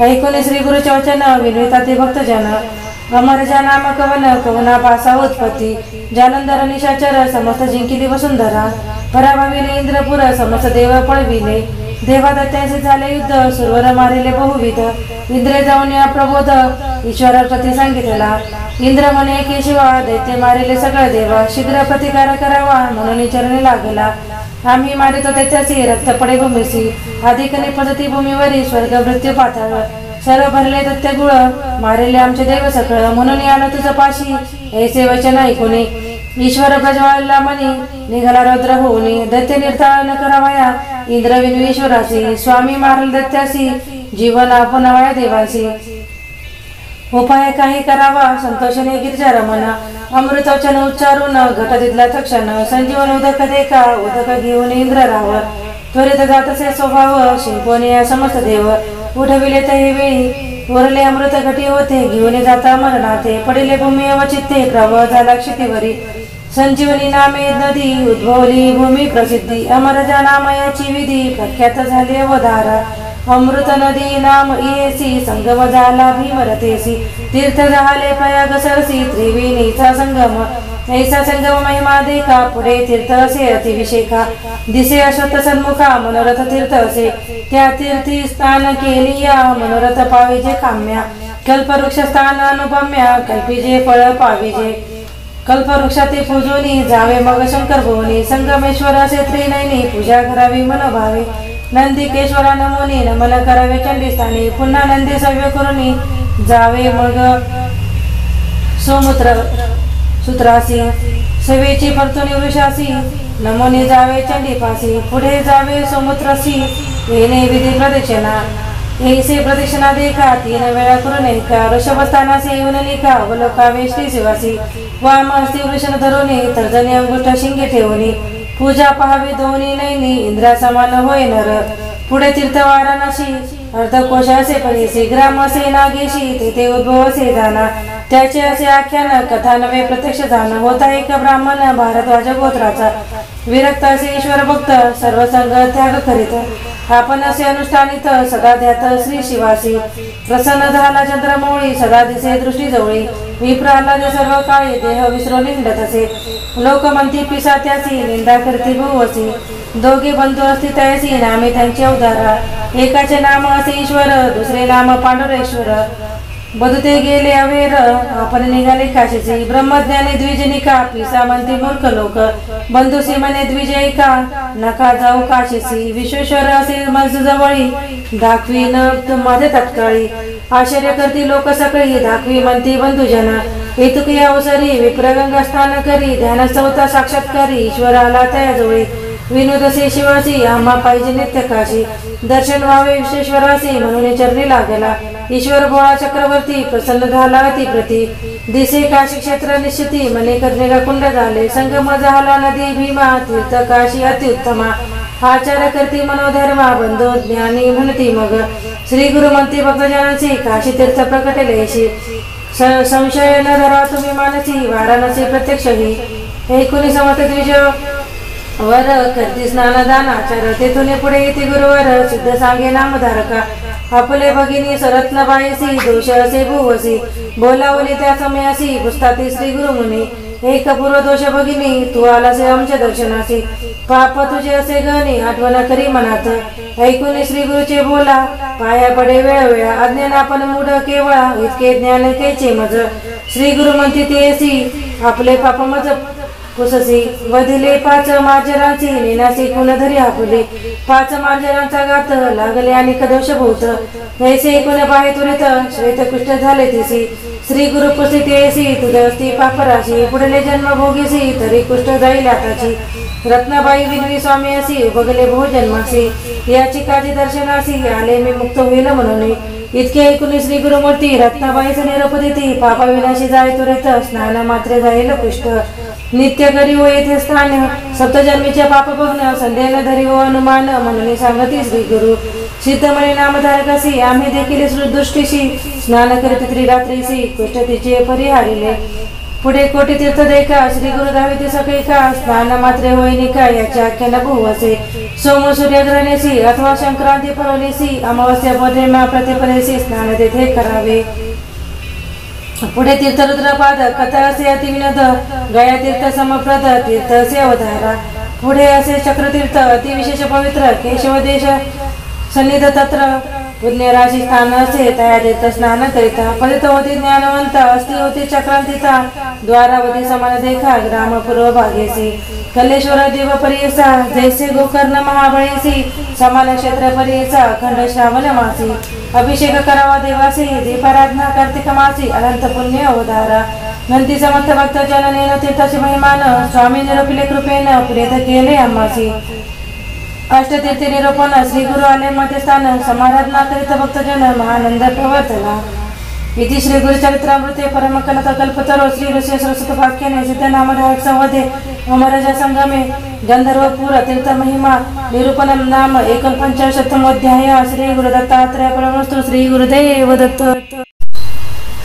ऐकून श्री गुरुचे वचन विनविता ते भक्तजन अमरजा नाम कवना पासा उत्पत्ती जालंधर निशाचर समस्त जिंकिली वसुंधरा पराभविले इंद्रपुर समस्त देव पळविले देवादत्यांचे झाले युद्ध सुरवर मारिले बहुविध इंद्रे जाऊन या प्रबोध ईश्वर प्रती सांगितला इंद्र म्हणे केशिवा दैत्य मारिले सगळे देवा शीघ्र प्रतिकार करावा म्हणून चरणी लागला आम्ही मारितो दैत्यासी रक्त पडे भूमीसी अधिक निपजती भूमीवरी स्वर्ग मृत्यू पाताळ सर्व भरले दैत्य गुळ मारिले आमचे देव सकळ म्हणून आलं तुझं पाशी ऐसे वचन ऐकून ईश्वर प्रज्वलला म्हणे निघाला रौद्र होऊनी दैत्य निर्धार न करावया इंद्र विनू ईश्वरासी स्वामी मारल दैत्यासी जीवन आपणावया देवासी उपाय काही करावा संतोषने गिरजा रमना अमृतवचन उच्चारून घट दिदला तक्षण संजीवन उदक देखा उदक घेऊन इंद्र राव त्वरित जातसे स्वभाव शिंपोने समस्त देव उठविले ते वेळी वरले अमृत घटी होते घेऊन जाता मरणाते पडिले भूमी अवचित्ते प्रवाह झाला क्षितिवरी संजीवनी नामे नदी उद्भवली भूमी प्रसिद्धी अमरजा नामयाची विधी प्रख्यात झाली अवधारा अमृत नदी नाम येसी संगम झाला भीमरथेसी तीर्थ झाले प्रयाग सरसी त्रिवेणीचा संगम ऐसा संगम महिमा देखा पुढे तीर्थ असे अतिविशेखा दिसे अश्वत्थ सन्मुखा मनोरथ तीर्थ असे त्या तीर्थी स्नान केली या मनोरथ पाविजे काम्या कल्पवृक्ष स्थान अनुपम्या कल्पिजे फळ पाविजे कल्पवृक्षाते पूजोनी जावे मग शंकर भुवनी संगमेश्वर असे त्रिनयनी पूजा करावी मनोभावे नंदिकेश्वरा नमोनी नमन करावे चंडीस्थानी पुन्हा नंदी सव्य करुनी जावे मग सोमुत्र सूत्रासी सेवेची परतुनी वृषासी नमोनी जावे चंडीपासी पुढे जावे सोमुत्रासी येणे विधी प्रदक्षिणा ऐसे प्रदक्षिणा देखा 3 वेळा करून एका ऋषभस्थानासी येऊन निका अवलोकावे श्री शिवासी वाम हस्ती वृषण धरुनी तर्जनी अंगुष्ठ शिंगे ठेवणी पूजा पहावी दोन्ही नैनी इंद्रा समान होय नर पुढे तीर्थ वाराणसी अर्धकोश असे परिसी ग्राम असे नागेशी तेथे उद्भव असे जाना त्याचे असे आख्यान कथा नवे प्रत्यक्ष जाणं होता एक ब्राह्मण भारद्वाज गोत्राचा विरक्त असे ईश्वर भक्त सर्व संग त्याग करीत आपण असे अनुष्ठानित सदा ध्यात श्री शिवासी प्रसन्न झाला चंद्रमौळी सदा दिसे दृष्टी जवळी विप्राला सर्व काळी देह विसरून निंडत असे लोक म्हणती पिसा त्याची निंदा करती भुवसी दोघे बंधू असती तयासी नामे त्यांचे अवतारा एकाचे नाम असे ईश्वर दुसरे नाम पांडुरेश्वर बदुते गेले अवेर आपण निघाले काशीची ब्रह्मज्ञानी द्विजनिका पिसा म्हणते मूर्ख लोक बंधुसी म्हणे द्विजयिका नका जाऊ काशीची विश्वेश्वर असे मज जवळी दाखवी न मध्ये तत्काळी आश्चर्य करती लोक सकळी दाखवी म्हणती बंधुजना हेतुकी अवसरी विप्रगंगा स्नान करी ध्यान चौथा साक्षात्कारी ईश्वर आला त्याजवळी विनोदसे शिवासी आम्हा पाहिजे नित्य काशी दर्शन व्हावे विश्वेश्वरासी म्हणून चरणी लागला ईश्वर भोळा चक्रवर्ती प्रसन्न झाला अतिप्रती दिसे काशी क्षेत्र निश्चिती मने कर्णिका कुंड झाले संगम झाला नदी भीमा तीर्थ काशी अत्युत्तमा आचार्य करती मनोधर्मा बंधू ज्ञानी म्हणती मग श्री गुरु म्हणती भक्तजनांची काशी तीर्थ प्रकटलेशी संशय न धरा तुम्ही मानसी वाराणसी प्रत्यक्ष ही ऐकुनी समर्थ द्विज वर करती स्नान दान आचार तेथून पुढे येते गुरुवर सिद्ध सांगे नामधारका आपले भगिनी सरत्नबाईसी दोष असे भुवसी बोलावली त्या समयासी पुस्ताती श्री गुरु मुनी एक पूर्व दोष भगिनी तू आलासे आमच्या दर्शनासी पाप तुझे असे गणी आठवण करी मनात ऐकून श्री गुरुचे बोला पाया पडे वेळोवेळा अज्ञान आपण मूढ केवळा इतके ज्ञान केचे मज श्री गुरु म्हणती तेसी आपले पाप मज कुससी वधिले 5 मार्जरांची नेनासी कुणधरी आपली 5 मार्जरांचा गात लागले आणि कदोष भूत ऐसे एकूण पाहे तुरित श्वेतकुष्ठ झाले तिसी श्री गुरु पुसित येसी तुझस्ती पापराशी पुढले जन्म भोगीसी तरी कुष्ठ जाईल आताची रत्नाबाई विनवी स्वामी असी उभगले बहुजन्मासी याची काजी दर्शनासी आले मी मुक्त होईल म्हणून इतके ऐकून श्री गुरुमूर्ती रत्नाबाईचे निरोप देती पापा विनाशी जाय तुरित स्नान मात्र जाईल कुष्ठ नित्य करी हो येथे स्थान सप्तजन्मीचे पाप बघणं संध्याला धरी हो अनुमान म्हणून सांगती श्री गुरु सिद्धमणी नामधारकासी आम्ही देखील दृष्टीशी स्नान करीत त्रिरात्रीसी कुष्ठ तिचे परिहारिले पुढे कोटी तीर्थ देखा श्री गुरु धाविती सगळी का स्नान मात्रे होईनिका याची आख्यान बहुवसे सोम सूर्यग्रहणेसी अथवा संक्रांती पर्वणीसी अमावस्या पौर्णिमा प्रतिपदेसी स्नान तेथे करावे पुढे तीर्थ रुद्रपाद कथा असे अतिविनोद गया तीर्थ समप्रद तीर्थ असे अवधारा पुढे असे चक्रतीर्थ अतिविशेष पवित्र केशव देश सन्निध तत्र पुण्य राशी स्थान असे तया तीर्थ स्नान करिता पतित होती ज्ञानवंत अस्ति होती चक्रांतिता द्वारावती समान देखा ग्राम पूर्व भागेसी कलेश्वर देव परियसा जैसे गोकर्ण महाबळेसी समान क्षेत्र परियसा अखंड श्रावण मासी अभिषेक करावा देवासी दीपाराधना कार्तिक मासी अनंत पुण्य अवधारा नंदी समर्थ भक्त जननेन तीर्थाची महिमान स्वामी निरोपिले कृपेन प्रेत केले आम्हासी अष्टतीर्थी निरोपण श्री गुरु आले मते स्थान समाराधना करीत भक्तजन महानंद प्रवर्तला इति श्री गुरुचरित्रामृते परमकलता कल्पतरो श्री ऋषि सरस्वत वाक्याने सिद्ध नामधारक संवदे अमरजा संगमे गंधर्वपुर तीर्थ महिमा निरूपणम नाम 51 श्री गुरु दत्तात्रय परमस्तु श्री गुरुदेव दत्त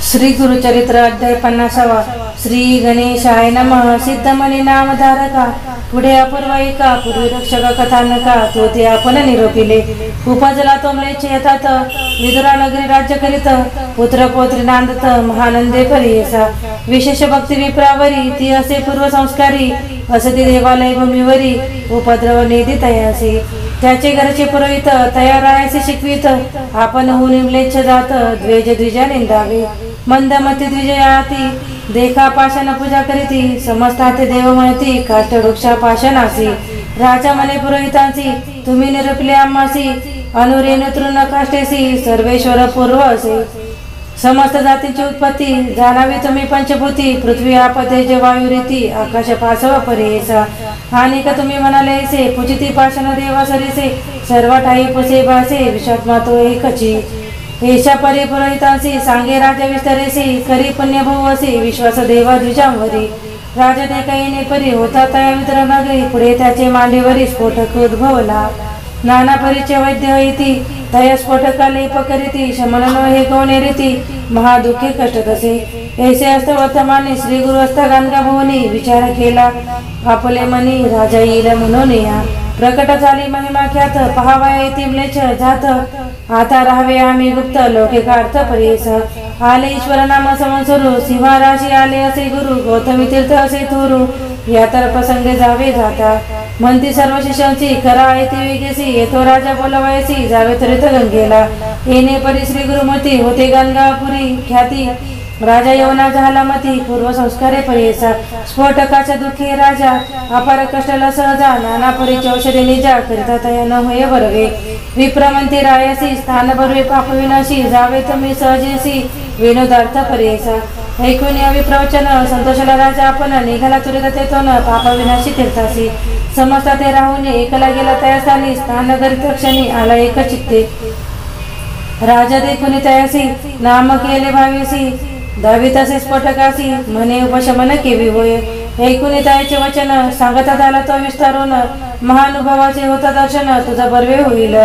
श्री गुरुचरित्र अध्याय 50 श्री गणेशाय नमः. सिद्धमणी नामधारका पुढे अपूर्वायिका पूर्वी रक्षक कथानका तो ते आपण निरोपिले. उपजला तो म्लेच्छ येतात विदुरा नगरी राज्य करीत पुत्र पौत्री नांदत महानंदे परियसा. विशेष भक्ती विप्रावरी ती असे पूर्व संस्कारी असती देवालय भूमीवरी उपद्रव निधी तयासी. त्याचे घरचे पुरोहित तयार राहायचे शिकवित आपण होऊन म्लेच्छ जात द्वेज द्विजा निंदावे. मंदमती द्विजयाती देखा पाषाण पूजा करीती समजतात देव म्हणती काष्ट वृक्षा पाषाणासी. राजा म्हणे पुरोहितांसी तुम्ही निरपले आम्हासी अनुरेण तृण काष्टेसी सर्वेश्वर पूर्व असे. समस्त जातींची उत्पत्ती जाणावी तुम्ही पंचभूती पृथ्वी आपतेज वायू रीती आकाश पासव परेसा. आणि का तुम्ही म्हणाले से पूजिती पाषाण देवा सरीसे सर्व ठाई पुसे भासे विषात्मा तो एकची. एशा परी पुरोहितांसी सांगे राजा विस्तारेसी करी पुण्य भवसी विश्वास देवा द्विजांवरी. राजा ते काही परी होता तया मित्र नगरी पुढे त्याचे मांडीवरी स्फोटक उद्भवला. नाना परीचे वैद्य इति तया स्फोटका लेप करीती शमन हे गौणे रीती महादुःखे कष्ट तसे. ऐसे असत वर्तमाने श्री गुरु असता गानगा भवनी विचार केला आपले मनी राजा येईल म्हणून या. प्रकट झाली महिमा ख्यात पहावा येते म्लेच्छ जात आता राहावे आम्ही गुप्त लौकिकार्थ परेस. आले ईश्वर नाम संवत्सरू सिंहा राशी आले असे गुरु गौतमी तीर्थ असे थोरू या तर प्रसंगे जावे जाता. म्हणती सर्व शिष्यांची करा येते वेगेसी येतो राजा बोलवायसी जावे त्वरित गंगेला. येणे परी श्री गुरुमती होते गंगापुरी ख्याती राजा येवना झाला मती पूर्व संस्कारे परेसा. स्फोटकाच्या दुःखी राजा अपार कष्टाला सहजा नाना परीचे औषधे निजा करिता तया न होय बरवे. विप्रमंती रायासी स्थान बरवे पाप विनाशी जावे तुम्ही सहजेसी विनोदार्थ परेसा. ऐकून यावी प्रवचन संतोषाला राजा आपण निघाला तुरित तेथून पाप विनाशी तीर्थासी. समस्त ते राहून एकला गेला तया स्थानी स्थान करीत क्षणी आला एक चित्ते. राजा देखून तयासी नाम केले भावेसी दावीत असे स्फोटकासी म्हणे उपशमन केवी होय. ऐकून त्याचे वचन सांगतात आला तो विस्तारून महानुभावाचे होता दर्शन तुझा बर्वे होईल.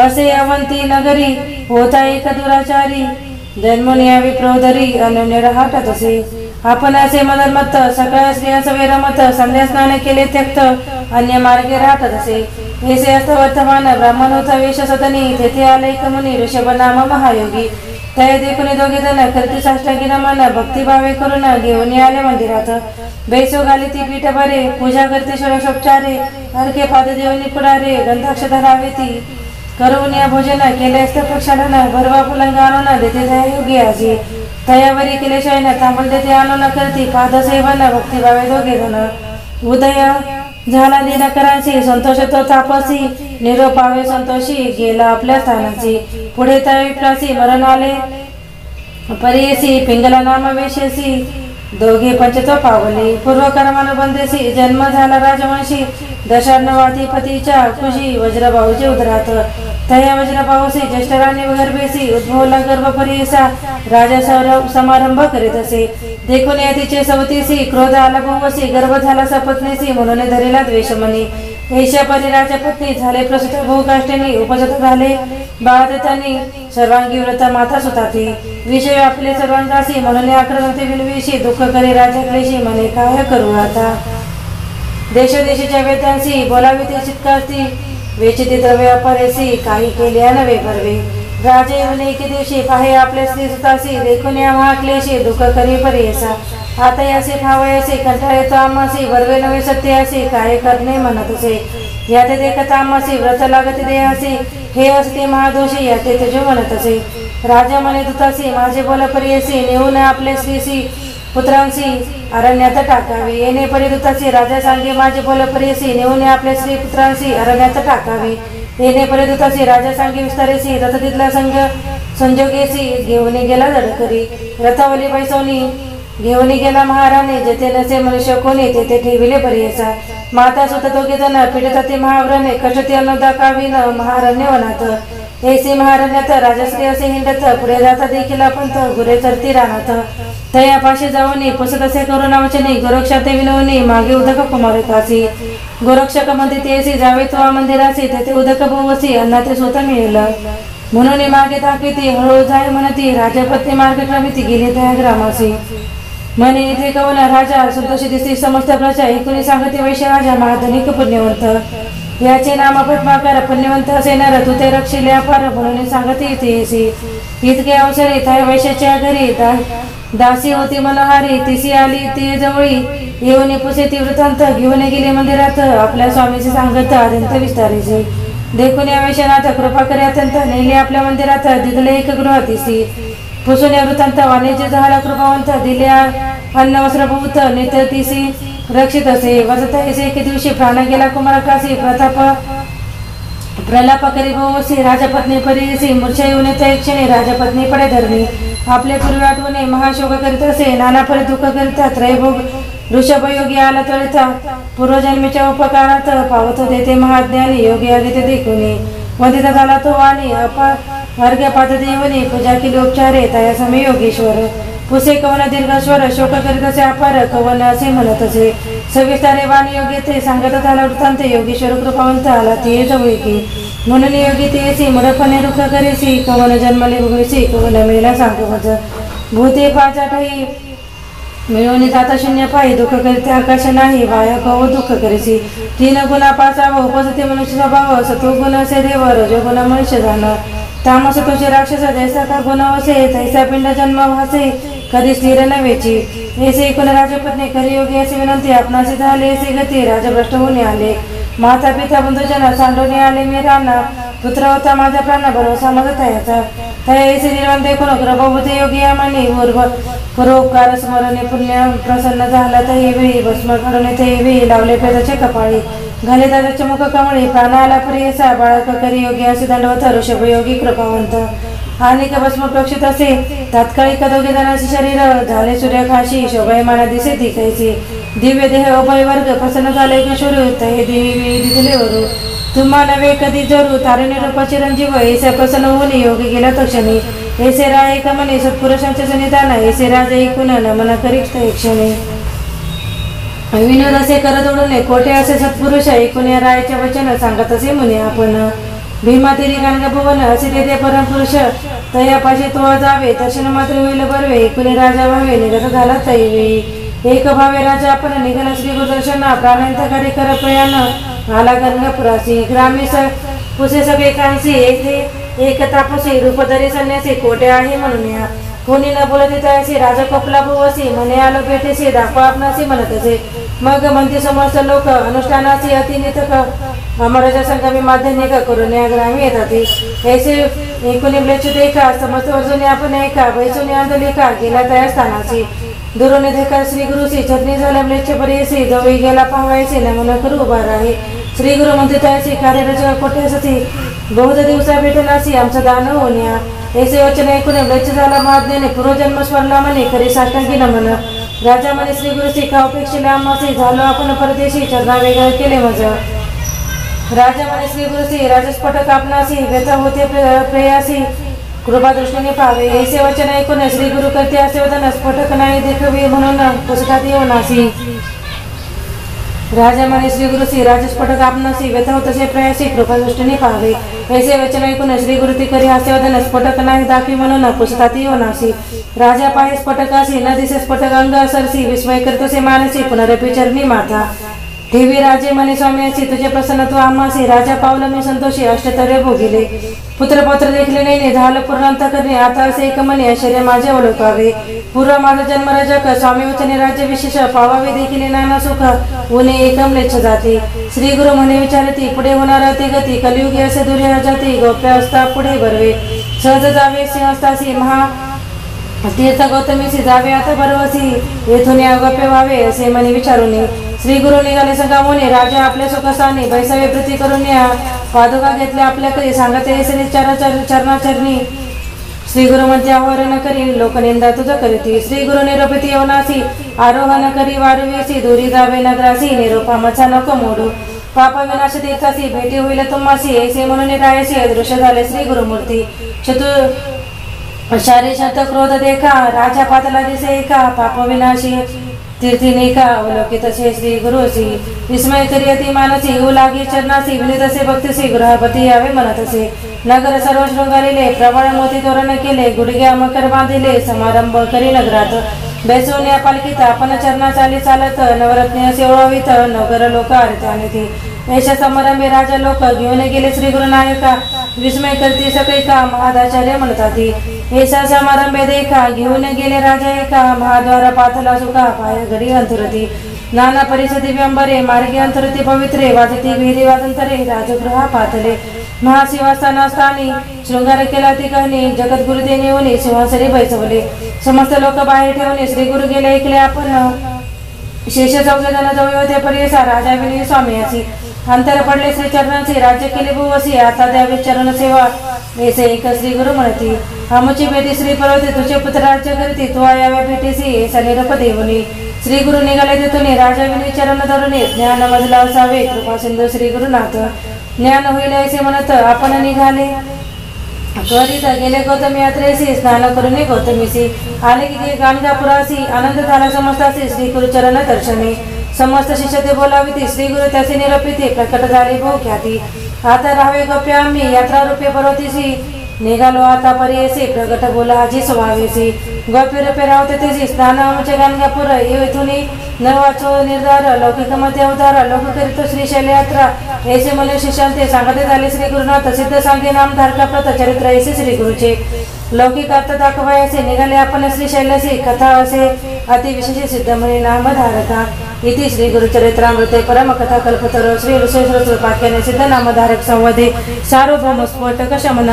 असे अवंती नगरी होता एक दुराचारी जन्मून यावी प्रौदरी अनन्य राहतात असे. आपण असे मदनमत्त सकाळ स्त्रिया सवे रमत संध्या स्नान केले त्यक्त अन्य मार्गे राहतात असे. ऐसे असत वर्तमान ब्राह्मण होता वेश सदनी तेथे आले एक मुनी ऋषभ नाम महायोगी. तया देखून दोघे जण करती साष्टांगी नमन भक्तिभावे करून घेऊन आले मंदिरात. बैसो घाली ती पीठ भरे पूजा करते षोडशोपचारे हरके पाद देवनी पुढारे गंधाक्ष धरावे ती करून या भोजन केले असते प्रक्षालन भरवा फुलंग आणून देते तया योगी आजी. तयावरी केल्याशिवाय न तांबल देते आणून करती पाद सेवन भक्तिभावे दोघे जण. उदय झाला दिनकरांशी संतोष तो तापसी निरोपावे संतोषी गेला आपल्या स्थानाची. पुढे त्या विप्रासी मरण आले परेसी पिंगला नाम वेशेसी दोघे पंचत्व पावले. पूर्वकर्मानुबंधेसी जन्म झाला राजवंशी दशार्णवाधिपतीच्या खुशी वज्रभाऊचे उदरात. तया वज्रभाऊसी ज्येष्ठराणी गर्भेसी उद्भवला गर्भ परेसा राजा समारंभ करीत असे. देखून या तिचे सवतीसी क्रोध आला बहुवसी गर्भ झाला सपत्नीसी म्हणून धरेला द्वेषमनी. ऐशा परी राजपत्नी झाले प्रसूत बहुकाष्टीनी उपजत झाले बाळदत्तानी सर्वांगी व्रत माता सुताती. विषय आपले सर्वांगासी म्हणून आक्रमते विनविशी दुःख करे राजा क्लेशी म्हणे काय करू आता. देशदेशीच्या वेदांशी बोलावी ते चित्कास्ती वेचिती द्रव्य परेसी काही केले नवे परवे. राजे येऊन एके दिवशी पाहे आपल्या स्त्री सुतासी देखून या महाक्लेशी दुःख करी परेसा. आता यासे फावयासे कंटाळे तो आम्हासी बर्वे नवे सत्य असे काय करणे म्हणत असे. याते देखत आम्हासी व्रत लागत देहासी हे असते महादोषी याते तुझे म्हणत असे. राजा म्हणे दुतासी माझे बोल परेसी नेऊन आपले स्त्रीसी पुत्रांशी अरण्यात टाकावे. येणे परी दुतासी राजा सांगे माझे बोल परेसी नेऊन आपल्या स्त्री पुत्रांशी अरण्यात टाकावे. येणे परी दुतासी राजा सांगे विस्तारेसी रथ तिथला संजोगेसी घेऊन गेला जडकरी. रथावली बैसवणी घेऊन गेला महाराणे जेथे नसे मनुष्य कोणी तेथे ठेविले परेसा. माता सुत दोघे जण पीडित महाव्रणे कष्टते अन्नदाकावीन महारण्य वनात. ऐसे महारण्यात राजश्री असे हिंडत पुढे जाता देखील पंत गुरे चरती रानात. तयापाशी जाऊन पुसत असे करुणा वचनी गोरक्षा ते विनवणी मागे उदक कुमारिकासी. गोरक्षक मध्ये तेसी जावे तो मंदिरासी तेथे उदक बहुवसी अन्न ते स्वतः मिळेल म्हणून मागे दाखविती हळू जाय म्हणती राजपत्नी मार्ग क्रमिती गेली त्या ग्रामासी. म्हणे इथे कवन राजा संतोषी दिसती समस्त प्रजा एकूणी सांगते वैश्य राजा महाधनिक पुण्यवंत याचे नाम पद्माकार पुण्यवंत असे नर तू ते रक्षिले अपार म्हणून सांगते इथे इतके अवसरी त्या वैश्याच्या घरी दासी होती मनोहारी तिसी आली ती जवळी येऊन पुसे ती वृत्तांत घेऊन गेले मंदिरात आपल्या स्वामीचे सांगत अत्यंत विस्तारीचे देखून या वैश्यनाथ कृपा करे अत्यंत नेले आपल्या मंदिरात दिदले एक गृह तिसी पुसून या वृत्तांत वाणिज्य झाला कृपावंत दिल्या अन्न वस्त्र भूत नित्य तिसी रक्षित असे वसत ऐसे एके दिवशी प्राण गेला कुमारकासी प्रलाप करी भोवसी राजपत्नी परीसी मूर्छा येऊन त्या क्षणी राजपत्नी पडे धरणी आपले पूर्वी आठवणे महाशोक करीत असे नाना परी दुःख करीता त्रैभोग ऋषभयोगी आला तळिता पूर्वजन्मीच्या उपकारात पावत होते ते महाज्ञानी योगी आले ते देखुनी वंदित झाला तो वाणी अर्घ्य पाद देवनी पूजा केली उपचारे तया समय योगेश्वर पुसे कवन दीर्घस्वर शोक करीत असे अपार कवन असे म्हणत असे सविस्तारे वाणी योगी ते सांगत झाला वृत्तांत योगेश्वर कृपावंत आला ते जवळ की म्हणून योगी तेसी मुडपणे दुःख करेसी कवन जन्मले भोगेसी कवन मेला सांगवत भूते पाचाठही मिळवणी जाता शून्य पायी दुःख करीते आकाश नाही वाया कव दुःख करेसी तीन गुणा पाचाव उपजते मनुष्य स्वभाव सतो गुण असे देव रजोगुण मनुष्य जाण तामस तुझे राक्षस जैसा का गुण वसे तैसा पिंड जन्म वासे कधी स्थिर नव्हेची ऐसे एकूण राजपत्नी खरी योगी असे विनंती आपणासे झाले असे गती राजभ्रष्ट होऊन आले माता पिता बंधुजन सांडून आले मी राणा पुत्र होता माझा प्राण भरोसा मदत याचा ऐसे निर्माण देखून ग्रभभूते योगी आम्हाने परोपकार स्मरणे पुण्य प्रसन्न झाला तही वेळी भस्म काढून ते वेळी लावले पेदाचे कपाळी घाले दादाचे मुख कमळी प्राणाला प्रियसा बाळक करी योगी असे दंडवत ऋषभ योगी कृपावंत आणि भस्म प्रोक्षित असे तात्कालिक दोघे जणांचे शरीर झाले सूर्यकाशी शोभायमाना दिसे दिसायचे दिव्य देह उभय वर्ग प्रसन्न झाले किशोर हे देवी दिले वरू तुम्हाला वे कधी जरू तारणे रूपा चिरंजीव ऐसे प्रसन्न होऊन योगी गेला तक्षणी ऐसे राय कमने सत्पुरुषांचे सन्निधान ऐसे राजा ऐकून नमन करीत क्षणी विनोद असे करत ओढून कोठे असे सत्पुरुष ऐकून या रायाचे वचन सांगत असे म्हणे आपण भीमा तिरी गाणगा भुवन असे ते परमपुरुष तयापाशी तो जावे दर्शन मात्र होईल बरवे ऐकून राजा व्हावे निघत झाला तैवे एक भावे राजा आपण निघाला श्री गुरुदर्शन प्राणांतकारी कर प्रयाण आला गंगापुरासी ग्रामी पुसे सगळे कांसी येथे एक तापसी रूपधरी संन्यासी कोटे आहे म्हणून या कोणी न बोलत असे राजा कोपला भुवसी म्हणे आलो भेटेसी दाखवा आपणासी म्हणत असे मग म्हणते समस्त लोक अनुष्ठानासी अतिनितक अमराजा संगमी माध्यनिक करून या ग्रामी येतात ऐसे एकूणी ब्लेचू देखा समस्त अर्जुने आपण ऐका बैसुनी आंदोलिका गेला तया स्थानासी दुरुने देखा श्री गुरुसी छटणी झाल्या ब्लेच परेसी जवळी गेला पाहायचे नमन करू उभा राही श्री गुरु म्हणते तयासी कार्यरचना कोट्यासी बहुत दिवसा भेटनासी आमचा दान होण्या ऐसे वचन ऐकून ब्लेच झाला महाज्ञाने पूर्वजन्म स्मरला म्हणे खरी साष्टांगी नमन राजा म्हणे श्री गुरुसी का अपेक्षेला आम्हासी झालो आपण परदेशी चरणा वेगळे केले मज राजा म्हणे श्री गुरुसी राजस्फटक आपणासी व्यथा होते प्रेयासी कृपा दृष्टीने पाहावे ऐसे वचन ऐकून श्री गुरु करते असे वदन स्फटक नाही देखावे म्हणून पुस्तकात येऊनासी राजा म्हणे श्री गुरुसी राजस्फटक आपणासी व्यथा होत असे प्रयासी कृपा दृष्टीने पाहावे ऐसे वचन ऐकून श्री गुरुती करी हास्य वदन स्फटक नाही दाखवी म्हणून पुस्तकात येऊनासी राजा पाहे स्फटकासी न दिसे स्फटक अंग सरसी विस्मय करतसे मानसी पुनरपी चरणी माता देवी राजे म्हणे स्वामी तुझे प्रसन्नत्व आम्हासी राजा पावलं मी संतोषी अष्टतर्य भोगिले पुत्रपौत्र देखले नाही झालं पूर्णांत करणे आता असे एक म्हणे ऐश्वर्य माझे ओळखावे पूर्व माझा जन्म रजक स्वामी वचने राज्य विशेष पावावे देखील नाना सुख उणे एकम लेच जाते श्री गुरु म्हणे विचारती पुढे होणार अति गती कलियुगी असे दुर्य जाती गोप्य असता पुढे बरवे सहज जावे सिंहस्थासी महा तीर्थ गौतमीसी जावे आता बरवसी येथून अगप्य व्हावे असे म्हणे विचारून श्री गुरु निघाले संगामोने राजा आपल्या सुखस्थानी बैसावे प्रती करून या पादुका घेतल्या आपल्याकडे सांगते चरणाचरणी श्री गुरु म्हणते आव्हान करीन लोकनिंदा तुझ करीती श्री गुरु निरोपती येवनासी आरोहण करी वारुवेसी दुरी जावे नगरासी निरोपा मचा नको मोडू पाप विनाश तीर्थासी भेटी होईल तुम्हासी ऐसे म्हणून रायसी अदृश्य झाले श्री गुरुमूर्ती शारी शत क्रोध देखा राजा पातला दिसे का पाप विनाशी तीर्थीने का अवलोकित असे श्री गुरुसी विस्मय करी अति मानसी येऊ लागे चरणासी विनित असे भक्तसी गृहपती यावे म्हणत असे नगर सर्व शृंगारिले प्रबळ मोती तोरण केले गुडघ्या मकर बांधिले समारंभ करी नगरात बेसवण्या पालखीत आपण चरणा चाली चालत नवरत्न सेवळावीत नगर लोक आरती ऐशा समारंभे राजा लोक घेऊन गेले श्री गुरुनायका विस्मय करती सगळे का महादाचार्य म्हणतात ऐसा समारंभे देखा घेऊन गेले राजा एका महाद्वार पाथला सुका पाय घडी अंतरती नाना परिस्थिती व्यंबरे मार्गे अंतरती पवित्रे वाजती विहिरी वादंतरे राजगृहा पाथले महाशिवास्थानास्थानी शृंगार केला ती कहणे जगत गुरुदे नेऊन सिंहासरी बैसवले समस्त लोक बाहेर ठेवणे श्री गुरु गेले ऐकले आपण शेष 14 जण जवळ होते परिसा राजा विनय स्वामी असी अंतर पडले श्री चरणांचे राज्य केले भुवसी आता द्यावे चरण सेवा ऐसे एक श्री गुरु म्हणती आमची भेटी श्री पर्वते तुझे पुत्र राज्य करती तू याव्या भेटीसी ऐसा निरप देवनी श्री गुरु निघाले तेथून राजा विनय चरण धरुणे ज्ञान मजला असावे कृपा सिंधू श्री गुरुनाथ ज्ञान होईल असे म्हणत आपण निघाले त्वरित गेले गौतमी यात्रेसी स्नान करून गौतमीसी आले की गाणगापुरासी आनंद झाला समजतासी श्री गुरु चरण दर्शने समस्त शिष्य ते बोलाविती श्री गुरु त्याचे निरपिते प्रकट झाले बहु ख्याती आता राहावे गप्य आम्ही यात्रा रूपे पर्वतीसी निघालो आता परियेसी प्रगट बोला आजी स्वावेसी गप्य रूपे रावते तेसी स्नान आमचे गाणगापुर येथून नवाचो निर्धार लौकिक मध्ये अवतार लोक करीतो श्रीशैल यात्रा ऐसे मले शिष्यांते सांगते झाले श्री गुरुनाथ सिद्ध सांगे नाम धारका प्रत चरित्र ऐसे श्री गुरुचे लौकिक अर्थ दाखवायचे निघाले आपण श्रीशैलसी कथा असे अतिविशेष सिद्ध म्हणे नाम धारका इति श्री गुरुचरित्रामृते परमकथा कल्पतरो श्री ऋषेश्वर सिद्ध नामधारक संवादे सार्वभौम स्फोटक शमन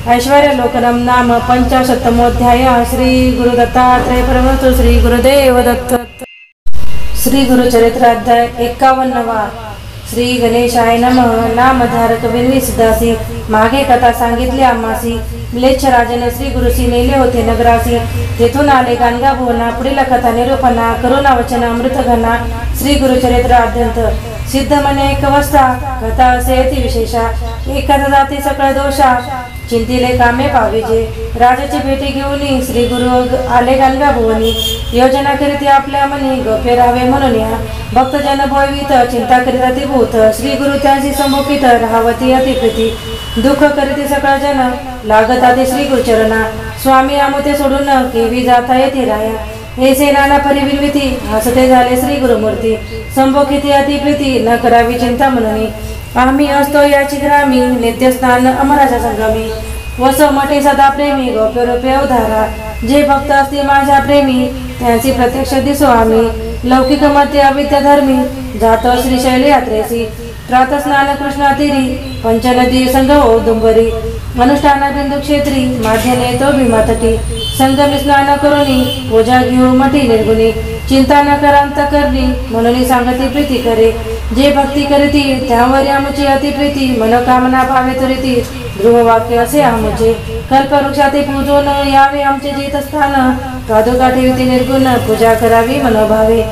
ऐश्वर्य लोकनम नाम 55मोऽध्याय श्री गुरुदत्तात्रय परमहंस श्री गुरुदेव दत्त श्री गुरुचरित्राध्याय 51वा श्री गणेशाय नमः नामधारक विनवी सिद्धासी मागे कथा सांगितली आम्हासी म्लेच्छ राजाने श्री गुरुसी नेले होते नगरासी तेथून आले गाणगा भुवना पुढील कथा निरूपणा करुणा वचन अमृत घना श्री गुरुचरित्र अद्यंत सिद्ध म्हणे एक अवस्था कथा असे अति विशेषा एक कथा जाते सकळ दोषा चिंतिले कामे पाविजे राजाची भेटी घेऊन श्री गुरु आले गाणगा भुवनी योजना करीत आपल्या मनी गप्य राहावे म्हणून या भक्तजन भयवीत चिंता करीत अतिभूत श्री गुरु त्यांची संभोपित राहावती अतिप्रीती दुःख करीत सकळ जन लागत आधी श्री गुरुचरणा स्वामी आमुते सोडून केवी जाता येते राया ऐसे नाना परिविर्विती हसते झाले श्री गुरुमूर्ती संभोकिती अतिप्रीती न करावी चिंता म्हणून आम्ही असतो याची ग्रामी नित्य स्नान अमराच्या संगमी वस मठे सदा प्रेमी गोप्य रूपे अवधारा जे भक्त असते माझ्या प्रेमी त्यांची प्रत्यक्ष दिसो आम्ही लौकिक मध्ये अविद्या धर्मी जातो श्रीशैल यात्रेसी प्रातः स्नान कृष्णा तीरी पंचनदी संग औदुंबरी अनुष्ठान बिंदू क्षेत्री माध्यने तो भीमातटी संगमी स्नान करुनी पूजा घेऊ मठी निर्गुणी चिंता न करांत करणी म्हणून सांगती प्रीती करे जे भक्ती करती त्यावर आमची अतिप्रीती मनोकामना भावे तुरीती ध्रुववाक्य असे आमचे कल्पवृक्षाते पूजून यावे आमचे जितस्थान कादुका ठेवती निर्गुण पूजा करावी मनोभावे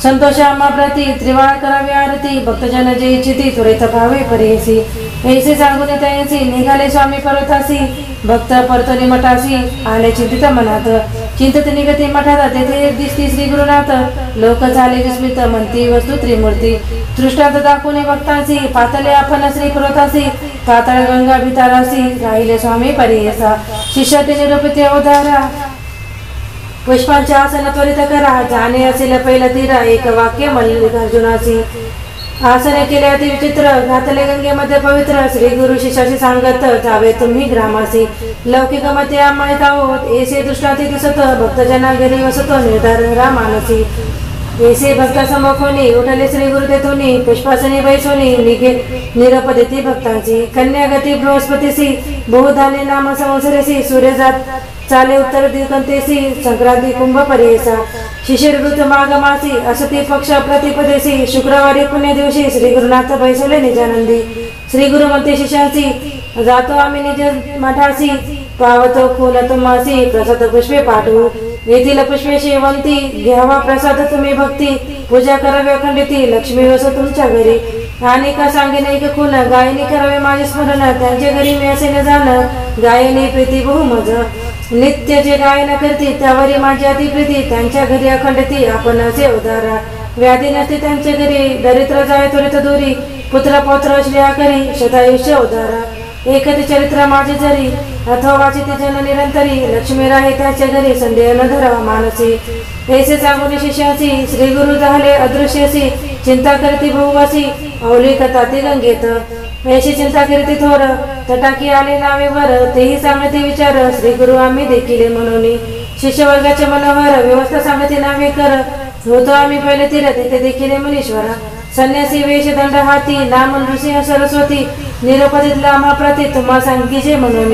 संतोष आम्हा प्रती त्रिवाळ करावी आरती भक्तजन जे इच्छिती त्वरित भावे परियसी ऐसे सांगून त्यांची निघाले स्वामी पर्वतासी भक्त परतोनी मठासी आले चिंतित मनात चिंतित निगती मठात तेथे दिसती श्री गुरुनाथ लोक झाले विस्मित म्हणती वस्तू त्रिमूर्ती दृष्टांत दाखवणे भक्तांची पातले आपण श्री पर्वतासी पाताळ गंगा भितारासी राहिले स्वामी परियसा शिष्य ते निरूपिते अवधारा पुष्पांचे आसन त्वरित करा जाणे असेल पहिला तीरा एक वाक्य मल्लिकार्जुनासी आसने केले अति विचित्र घातले गंगेमध्ये पवित्र श्री गुरु शिष्याशी सांगत जावे तुम्ही ग्रामासी लौकिक मध्ये आम्हात आहोत ऐसे दृष्टांती दिसत भक्तजना घरी वसतो निर्धार मानसी ऐसे भक्त समोखोनी उठले श्री गुरु तेथुनी पुष्पासनी बैसोनी निघे निरप देती भक्तांची कन्यागती बृहस्पतीसी बहुधाने नाम संवत्सरेसी सूर्यजात चाले उत्तर दिगंतेसी संक्रांती कुंभ परियेसा शिशिर ऋतू माघ मासी असती पक्ष प्रतिपदेसी शुक्रवारी पुण्य दिवशी श्री गुरुनाथ बैसले निजानंदी श्री गुरु म्हणते शिष्यांची जातो आम्ही निज मठासी पावतो फुल तुम्हासी प्रसाद पुष्पे पाठवू येथील पुष्पे शेवंती घ्यावा प्रसाद तुम्ही भक्ती पूजा करावी अखंडिती लक्ष्मी वसो तुमच्या घरी आणि का सांगे नाही की खून गायनी करावे माझे स्मरण त्यांच्या घरी मी असे न जाण गायनी प्रीती बहु मज नित्य जे गायन करती त्यावरी माझी अतिप्रीती त्यांच्या घरी अखंडती आपण असे उदारा व्याधी नसते त्यांच्या घरी दरिद्र जाय त्वरित दूरी पुत्र पौत्र श्रेया करी शतायुष्य उदारा एकते चरित्र माझे जरी अथवा वाचिते जन निरंतरी लक्ष्मी राहे त्याच्या घरी संदेह न धरावा मानसी ऐसे सांगून शिष्यासी श्री गुरु झाले अदृश्यसी चिंता करती बहुवासी अवली कथा ते गंगेत ऐशी चिंता करती थोर तटाकी आले नावेवर तेही सांगते विचार श्री गुरु आम्ही देखील म्हणून शिष्य वर्गाचे मनोहर व्यवस्था सांगते नावे कर होतो आम्ही पहिले तीरथ येथे देखील मनीश्वरा संन्यासी वेश दंड हाती नाम नृसिंह सरस्वती निरुपतीतला महाप्रती तुम्हा सांगीचे म्हणून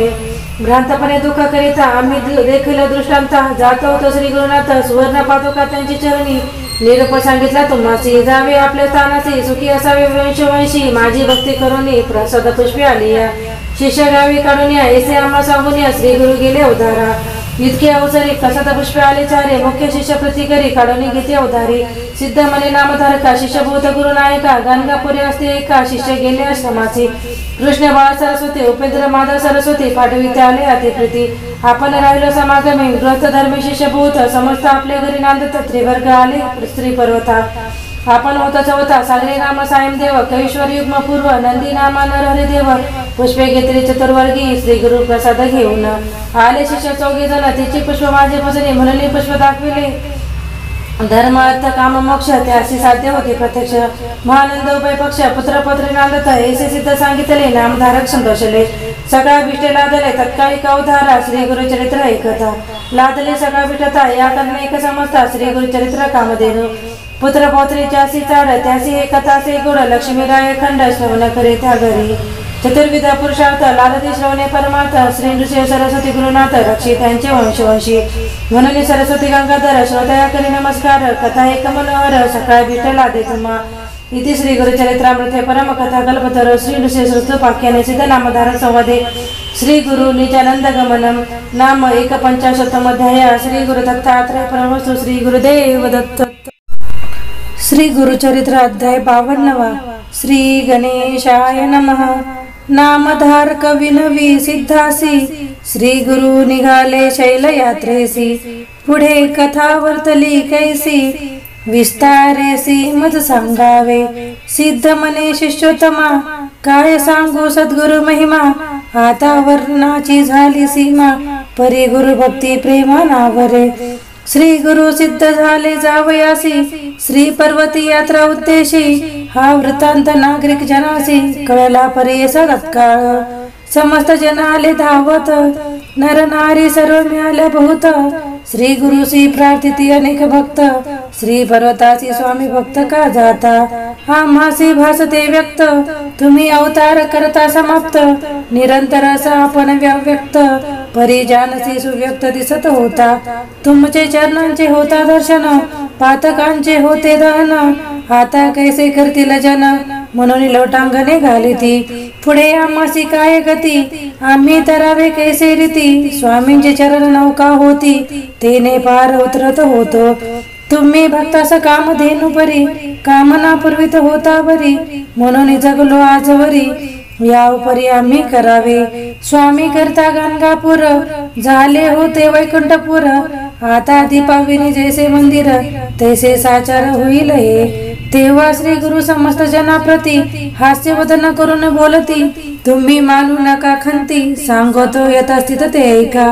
भ्रांतपणे दुःख करिता आम्ही देखील दृष्टांत जातो होतो श्री गुरुनाथ सुवर्ण पादुका त्यांची चरणी निरूप सांगितला तुम्हासी जावे आपल्या स्थानासी सुखी असावे वंशवंशी माझी भक्ती करून प्रसाद पुष्पी आली या शिष्य गावी काढून या ऐसे आम्हा सांगून या श्री गुरु गेले उदारा इतके अवसरी प्रसाद पुष्पे आले चारे मुख्य शिष्य प्रतिकरी काढून घेते अवधारी सिद्ध मने नामधारका शिष्यभूत गुरु नायका गाणगापुरी असते एका शिष्य गेले आश्रमाची कृष्ण बाळ सरस्वती उपेंद्र माधव सरस्वती पाठविते आले अतिप्रीती आपण राहिलो समागमे ग्रंथ धर्मी शिष्यभूत समस्त आपल्या घरी नांदत त्रिवर्ग आले स्त्री पर्वता आपण होता सागरे नाम सायम देव कैश्वर युग्म पूर्व नंदी नामा नरहरी देव पुष्पे घेतली चतुर्वर्गी श्री गुरु प्रसाद घेऊन आले शिष्य चौघे जण तिची पुष्प माझे भजने म्हणून पुष्प दाखविले धर्म अर्थ काम मोक्ष त्याशी साध्य होते प्रत्यक्ष महानंद उभय पक्ष पुत्र पत्रे नांदत ऐसे सिद्ध सांगितले नामधारक संतोषले सगळा बिष्टे लादले तत्काळी कवधारा श्री गुरु चरित्र ऐकता लादले सगळा बिटता या करणे एक समजता श्री गुरु चरित्र कामधेनु पुत्र पौत्री ज्यासी चाड त्यासी हे कथासे गुड लक्ष्मी राय खंड श्रवण करे त्या घरी चतुर्विध पुरुषार्थ लालती श्रवणे परमार्थ श्री नृसिंह सरस्वती गुरुनाथ रक्षी त्यांचे वंशवंशी म्हणून सरस्वती गंगाधर श्रोतया करी नमस्कार कथा एक मनोहर सकाळ विठ्ठला दे तुम्हा इति श्री गुरुचरित्रामृते परम कथा कल्पतर श्री नृसिंह सरस्वती पाख्याने सिद्ध नामधारक संवादे श्री गुरु निजानंद गमनम नाम 155 अध्याय श्री गुरु दत्तात्रय परमस्तु श्री गुरुदेव दत्त श्री गुरुचरित्र अध्याय 52 श्री गणेशाय नमः नामधारक विनवी सिद्धासी श्री गुरु निघाले शैलयात्रेसी पुढे कथा वर्तली कैसी विस्तारेसी मत सांगावे सिद्ध मने शिष्योत्तमा काय सांगू सद्गुरु महिमा आता वर्णाची झाली सीमा परी गुरु भक्ती प्रेमा नावरे श्री गुरु सिद्ध झाले जावयासी श्री पर्वती यात्रा उद्देशी हा वृत्तांत नागरिक जनासी कळला परी तत्काळ समस्त जन आले धावत नर नारी सर्व मिळाल्या बहुत श्री गुरुसी प्रार्थिती अनेक भक्त श्री पर्वतासी स्वामी भक्त का जाता आम्हासी भासते व्यक्त तुम्ही अवतार करता समाप्त निरंतर असा आपण व्यक्त परिजानसी सुव्यक्त दिसत होता तुमचे चरणांचे होता दर्शन पातकांचे होते दहन आता कैसे करतील जन म्हणून लोटांगणे घालिती पुढे आम्हासी काय गती आम्ही तरावे कैसे रीती स्वामींचे चरण नौका होती तेने पार उतरत होतो तुम्ही भक्तास काम धेनु परी कामना पूर्वित होता बरी म्हणून जगलो आजवरी या उपरी आम्ही करावे स्वामी करता गाणगापूर झाले होते वैकुंठपूर आता दीपाविनी जैसे मंदिर तैसे साचार होईल हे तेव्हा श्री गुरु समस्त जनाप्रती हास्यवदन करून बोलती तुम्ही मानू नका खंती सांगतो यथास्थित ते ऐका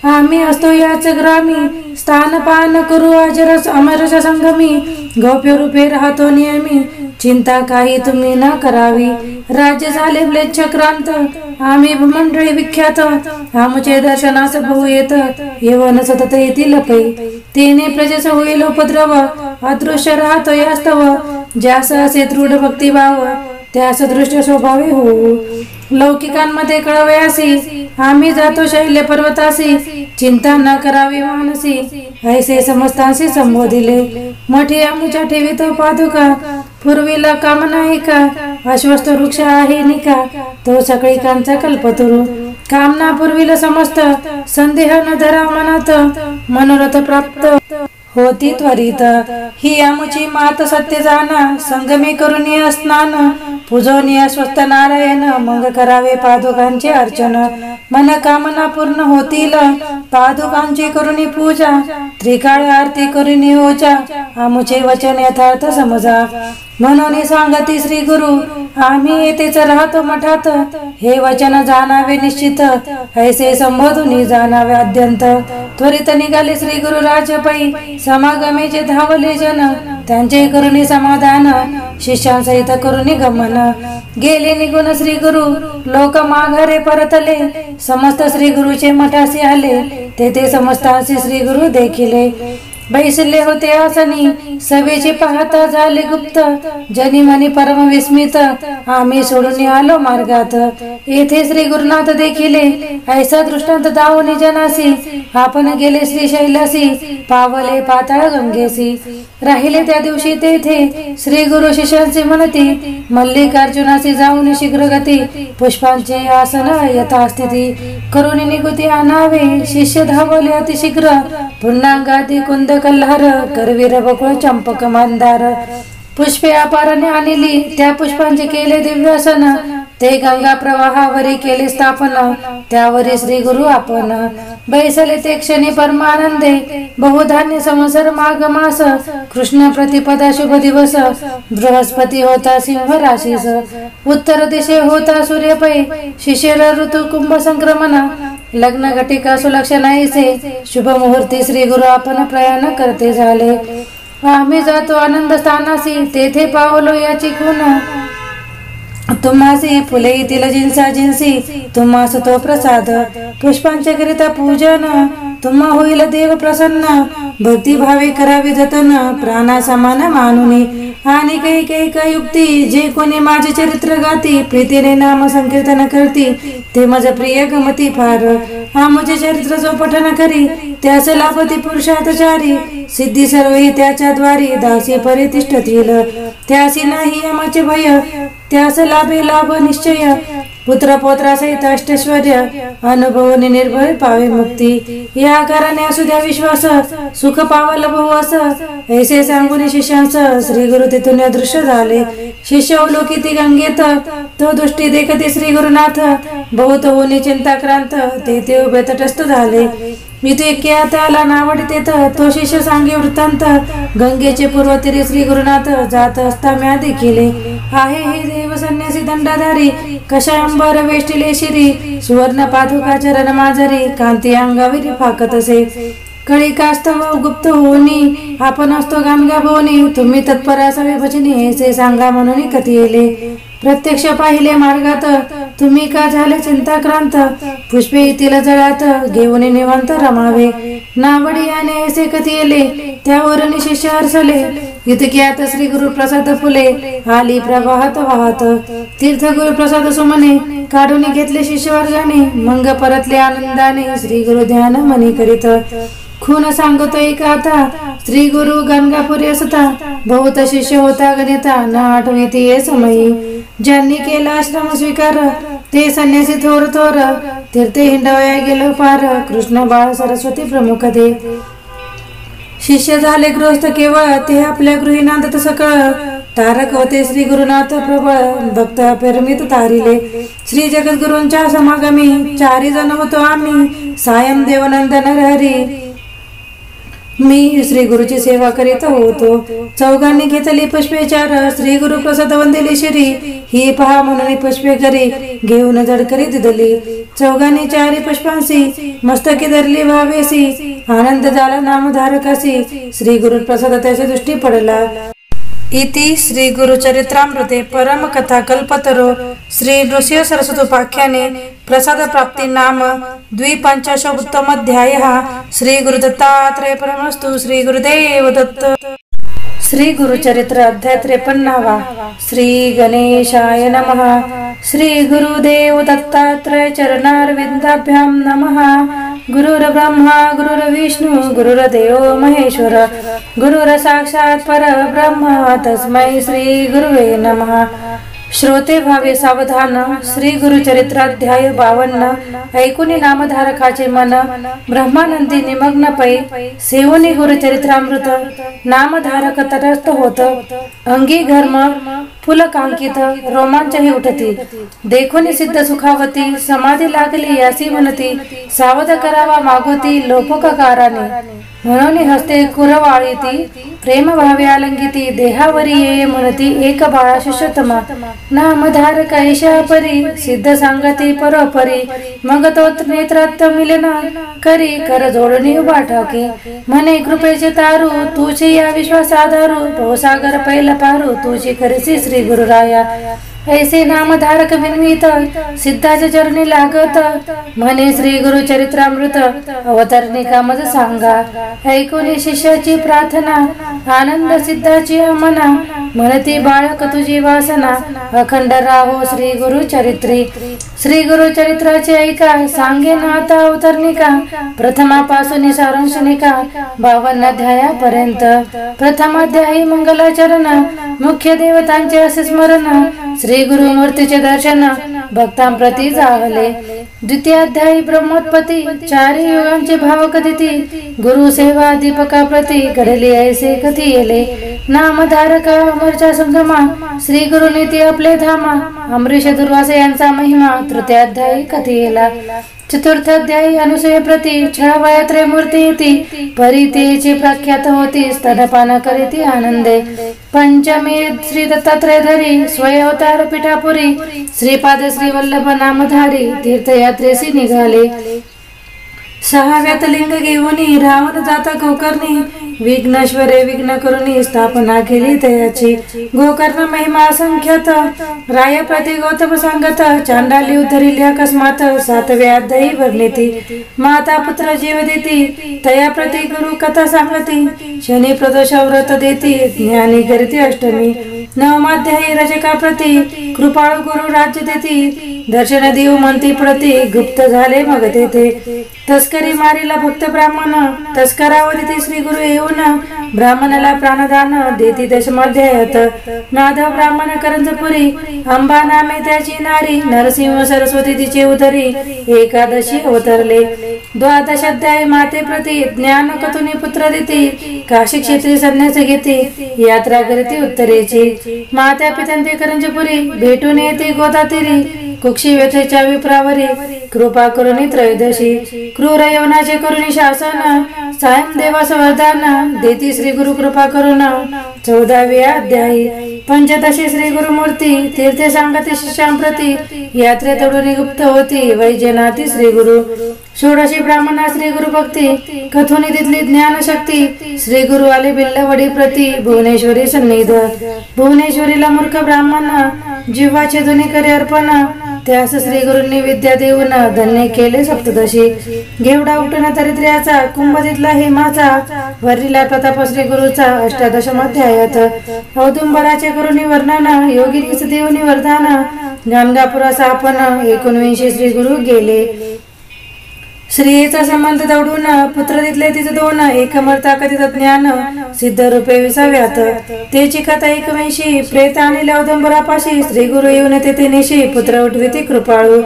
आम्ही असतो याच ग्रामी स्थानपान करू अजरस अमरस संगमी गौप्य रूपे राहतो नियमी चिंता काही तुम्ही न करावी राज्य झाले म्लेच्छक्रांत आम्ही मंडळी विख्यात आमचे दर्शनास बहु येत येवन सतत येतील पै तेने प्रजेस होईल उपद्रव अदृश्य राहतो यास्तव ज्यास असे दृढ भक्तिभाव त्यास दृष्ट स्वभावे होऊ लौकिकांमध्ये कळवयासी आम्ही जातो शैल्य पर्वतासी चिंता न करावी मानसी ऐसे समस्तांशी संबोधिले मोठी आमुच्या ठेवीत पादुका पूर्वीला कामना का अश्वस्त वृक्ष आहे निका तो सगळीकांचा कल्पतरू कामना पूर्वीला समस्त संदेह न धरा मनात मनोरथ प्राप्त होती त्वरित ही आमुची मात सत्य जाना संगमे करून स्नान पूजोनिया स्वस्त नारायण मग करावे पादुकांचे अर्चन मन कामना पूर्ण होतील पादुकांची करुणी पूजा त्रिकाळ आरती करुणी ओजा आमुचे वचन यथार्थ समजा म्हणून सांगती श्री गुरु आम्ही येथेच राहतो मठात, हे वचन जाणावे निश्चित, ऐसे संबोधून जाणावे अद्यंत. त्वरित निघाले श्री गुरु राजपै, समागमेचे धावले जन, त्यांचे करुणी समाधान, शिष्यांसहित करुणी गमन. गेले निघून श्री गुरु, लोक माघारे परतले, समस्त श्री गुरुचे मठासी आले, तेथे समस्तांशी श्री गुरु देखिले. बैसले होते आसनी, सभेचे पाहता झाले गुप्त, जनी मनी परम विस्मित, आम्ही सोडून आलो मार्गात. येथे श्री गुरुनाथ देखिले, ऐसा दृष्टांत दावनी जनासी, आपण गेले श्री शैलासी, पावले पाताळ गंगेसी. राहिले त्या दिवशी तेथे श्री गुरु शिष्यांचे म्हणती, मल्लिकार्जुनासी जाऊन शीघ्र गती, पुष्पांचे आसन यथास्थिती, करुणी निगुती आणावे, शिष्य धावले अतिशीघ्र, पुन्हा गादी कुंद कल्हार, करवीर बकुळ चंपक मंदार. पुष्पे अपाराने आणली, त्या पुष्पांचे केले दिव्यासन, ते गंगा प्रवाहावरी केले स्थापन, त्यावरी श्री गुरु आपण. बैसले ते क्षणी परमानंदे, बहुधान्य संवत्सर माघ मास, कृष्ण प्रतिपदा शुभ दिवस, बृहस्पती होता सिंह राशीस, उत्तर दिशे होता सूर्यपै, शिशिर ऋतू कुंभ संक्रमण, लग्न घटिका सुलक्षणाईसे, शुभ मुहूर्ती श्री गुरु आपण प्रयाण करते झाले. आम्ही जातो आनंद स्थानासी, तेथे पावलो याची खून, तुम्हासी फुले येतील जिन्सा जिन्सी, तुम्हास तो प्रसाद, पुष्पांचे करिता पूजन, तुम्हा होईल देव प्रसन्न, भक्ती भावे करावी जतन, प्राणा समान मानुनी, आणि काही युक्ती, जे कोणी माझे चरित्र गाती, प्रीतीने नाम संकीर्तन करती, ते माझं प्रिय गमती फार. हा मुझे चरित्र जो पठन करी, त्यास लाभती पुरुषात चारी, सिद्धी सर्वही त्याच्या द्वारी, दासी परितिष्ठतील, त्यासी नाही यमाचे भय, त्यास लाभे लाभ निश्चय, पुत्र पौत्रासहित अष्टैश्वर्य, अनुभवने निर्भय पावे मुक्ती. या कारणे असू द्या विश्वास, सुख पावल बहु ऐसे सांगून शिष्यांस, श्री गुरु तेथून अदृश्य झाले. शिष्य अवलोकिती गंगेत, तो दृष्टी देखते श्री गुरुनाथ, बहुत होनी चिंताक्रांत, तेथे उभे तटस्थ झाले. इथे त्याला नावडतेत, तो शिष्य सांगे वृत्तांत, गंगेचे पूर्व तीरी श्री गुरुनाथ, जात असता म्या देखिले. आहे हे देव संन्यासी दंडाधारी, कशांबर वेष्टिले शिरी, सुवर्ण पादुका चरण माजरी, कांती अंगावरी फाकतसे. कळी कास्तव गुप्त होनी, आपण असतो गाणगा भोवनी, तुम्ही तत्पर असावे भजनी, ऐसे सांगा म्हणून कथी येले. प्रत्यक्ष पाहिले मार्गात, तुम्ही का झाले चिंताक्रांत, पुष्पे येतील जळात, घेऊन निवांत रमावे. नावडी आणि ऐसे कथी येले, त्यावरून शिष्य हरसले. इतक्यात श्री गुरु प्रसाद फुले, आली प्रवाहात वाहत, तीर्थ गुरु प्रसाद सुमने, काढून घेतले शिष्य वर्गाने, मग परतले आनंदाने, श्री गुरु ध्यान मनी करीत. खून सांगतो एक आता, श्री गुरु गंगापुरी असता, बहुत शिष्य होता गणिता, न आठविती ये समयी. ज्यांनी केला आश्रम स्वीकार, ते संन्यासी थोर थोर, तीर्थे हिंडवया गेलो पार, कृष्ण बाळ सरस्वती प्रमुख दे. शिष्य झाले गृहस्थ केवळ, ते आपल्या गृही नांदत सकळ, तारक होते श्री गुरुनाथ प्रबळ, भक्त पेरमित तारिले. श्री जगद्गुरूंच्या समागमी, चारी जण होतो आम्ही, सायं देवनंदन हरी, मी श्री गुरुची सेवा करीत होतो. चौघांनी घेतली पुष्पेचार, श्री गुरु प्रसाद वंदिली शिरी, ही पहा म्हणून पुष्पे करी, घेऊन जड करीत दिली. चौघांनी चारी पुष्पांशी, मस्तकी धरली भावेसी, आनंद झाला नामधारकासी, श्री गुरु प्रसाद त्याच्या दृष्टी पडला. इति श्री गुरुचरित्रामृते परम कथा कल्पतरो श्री नृसिंह सरस्वतोपाख्याने प्रसाद प्राप्ति नाम द्विपंचाशोत्तमोऽध्यायः. श्री गुरुदत्तात्रेय परमस्तु. श्री गुरुदेव दत्त. श्री गुरुचरित्र अध्याय 53. श्री गणेशाय नमः. श्री गुरुदेव दत्तात्रेय चरणारविंदाभ्यां नमः. गुरुर्ब्रह्मा गुरुर्विष्णु गुरुर्देवो महेश्वर गुरुर साक्षात् परब्रह्म तस्मै श्री गुरुवे नमः. श्रोते भावे सावधान. श्री गुरुचरित्राध्याय 52. ऐकुनी नामधारकाचे मन ब्रह्मानंदी निमग्न पै, सेवनी गुरुचरित्रामृत. नामधारक तटस्थ होत, अंगी घर्म फुलकांकित, रोमांचही उठती. देखोनी सिद्ध सुखावती, समाधी लागली यासी म्हणती. सावध करावा मागोती लोपकाराने, म्हणून हस्ते कुरवाळीती. प्रेम भावे आलंगिती, देहावरी ये म्हणती एक बाळा शिष्योत्तमा. नामधारक ऐशा परी सिद्ध सांगती परोपरी मग तो नेत्रात मिलन करी कर जोडणी उभा ठाके म्हणे कृपेचे तारू तुझी या विश्वास आधारू भवसागर पहिला पारू तुझी करीसी श्री गुरुराया ऐसे नामधारक विनवीत सिद्धाच्या चरणी लागत म्हणे श्री गुरु चरित्रामृत अवतरणिका मज सांगा ऐकून शिष्याची प्रार्थना आनंद सिद्धाची मना म्हणती बाळक तुझी वासना अखंड राहो श्री गुरु चरित्री श्री गुरु चरित्राचे ऐका सांगेन आता अवतरणिका प्रथमापासून सारांशनिका 52 अध्यायापर्यंत प्रथमाध्यायी मंगलाचरण मुख्य देवतांचे असे स्मरण श्री गुरुमूर्तीचे दर्शन भक्तांप्रती जावले द्वितीयाध्यायी ब्रह्मोत्पत्ती 4 युगांचे भावकथिती गुरु सेवा दीपका प्रती घडले ऐसे कथी येले नामधारक अमरच्या संगमा श्री गुरुनीती आपले धामा अमरीश दुर्वास यांचा महिमा तृतीयाध्यायी कथी येला चतुर्थाध्यायी अनुसूय प्रती 6 वयात्रे मूर्ती येती परितेची प्रख्यात होती स्तनपान करीती आनंदे पंचमी श्री दत्तात्रय धरी स्वय अवतार पिठापुरी श्रीपाद श्री वल्लभ नामधारी तीर्थयात्रेसी निघाले 6व्यात लिंग घेऊनी रावण जाता गोकर्णी विघ्नेश्वरे विघ्न करुणी स्थापना केली तयाची गोकर्ण महिमा असंख्यात राय प्रति गौतम सांगत चांडाली उद्धरिली अकस्मात 7व्या अध्यायी वर्णिती माता पुत्र जीव देती तया प्रति गुरु कथा सांगती शनी प्रदोष व्रत देती ज्ञानी करीती अष्टमी 9वाध्यायी रजका प्रती कृपाळू गुरु राज्य देती दर्शन देऊ म्हणती प्रती गुप्त झाले मग तेथे तस्करी मारीला भक्त ब्राह्मण तस्करावती श्री गुरु येऊन ब्राह्मणाला प्राणदान देती दशमाध्यायात नाद ब्राह्मण करंजपुरी अंबा नामे त्याची नारी नरसिंह सरस्वती तिचे उदरी एकादशी अवतरले 12 अध्याय माते प्रती ज्ञान कथुनी पुत्र देती काशी क्षेत्री संन्यास घेती यात्रा करती उत्तरेची मात्या पित्यांते करंजपुरी भेटून येते गोदातीरी कुक्षी व्यथेच्या विप्रावरी कृपा करुणी त्रयोदशी क्रूर यवनाचे करुणी शासन सायम देवास वरदान देती श्री गुरु कृपा करुण 14वे अध्यायी पंचदशी श्री गुरुमूर्ती तीर्थे सांगती शिष्यांप्रती यात्रे तडुनी गुप्त होती वैजनाती श्री गुरु 16 ब्राह्मणा श्री गुरु भक्ती कथुनी तिथली ज्ञान शक्ती श्री गुरु आले बिल्लवडी प्रती भुवनेश्वरी सन्निध भुवनेश्वरीला मूर्ख ब्राह्मण जीवाचे ध्वनी करे अर्पण त्यास श्री गुरूंनी विद्या देऊन धन्य केले सप्तदशी घेवडा उठण दरिद्र्याचा कुंभ तिथला हेमाचा वरीला प्रताप श्री गुरुचा 18 अध्यायात औदुंबराचे गुरुनी वर्णन योगिनीच देऊनी वरदान गाणगापुराचा आपण 19 श्री गुरु गेले श्रीचा संबंध दौडून पुत्र दिले तिचे 2 एकमर्ता कथित ज्ञान सिद्ध रूपे 20व्यात तेची कथा 21 प्रेत आणि औदुंबरापाशी श्री गुरु येऊन तेथे निशी पुत्र उठविती कृपाळू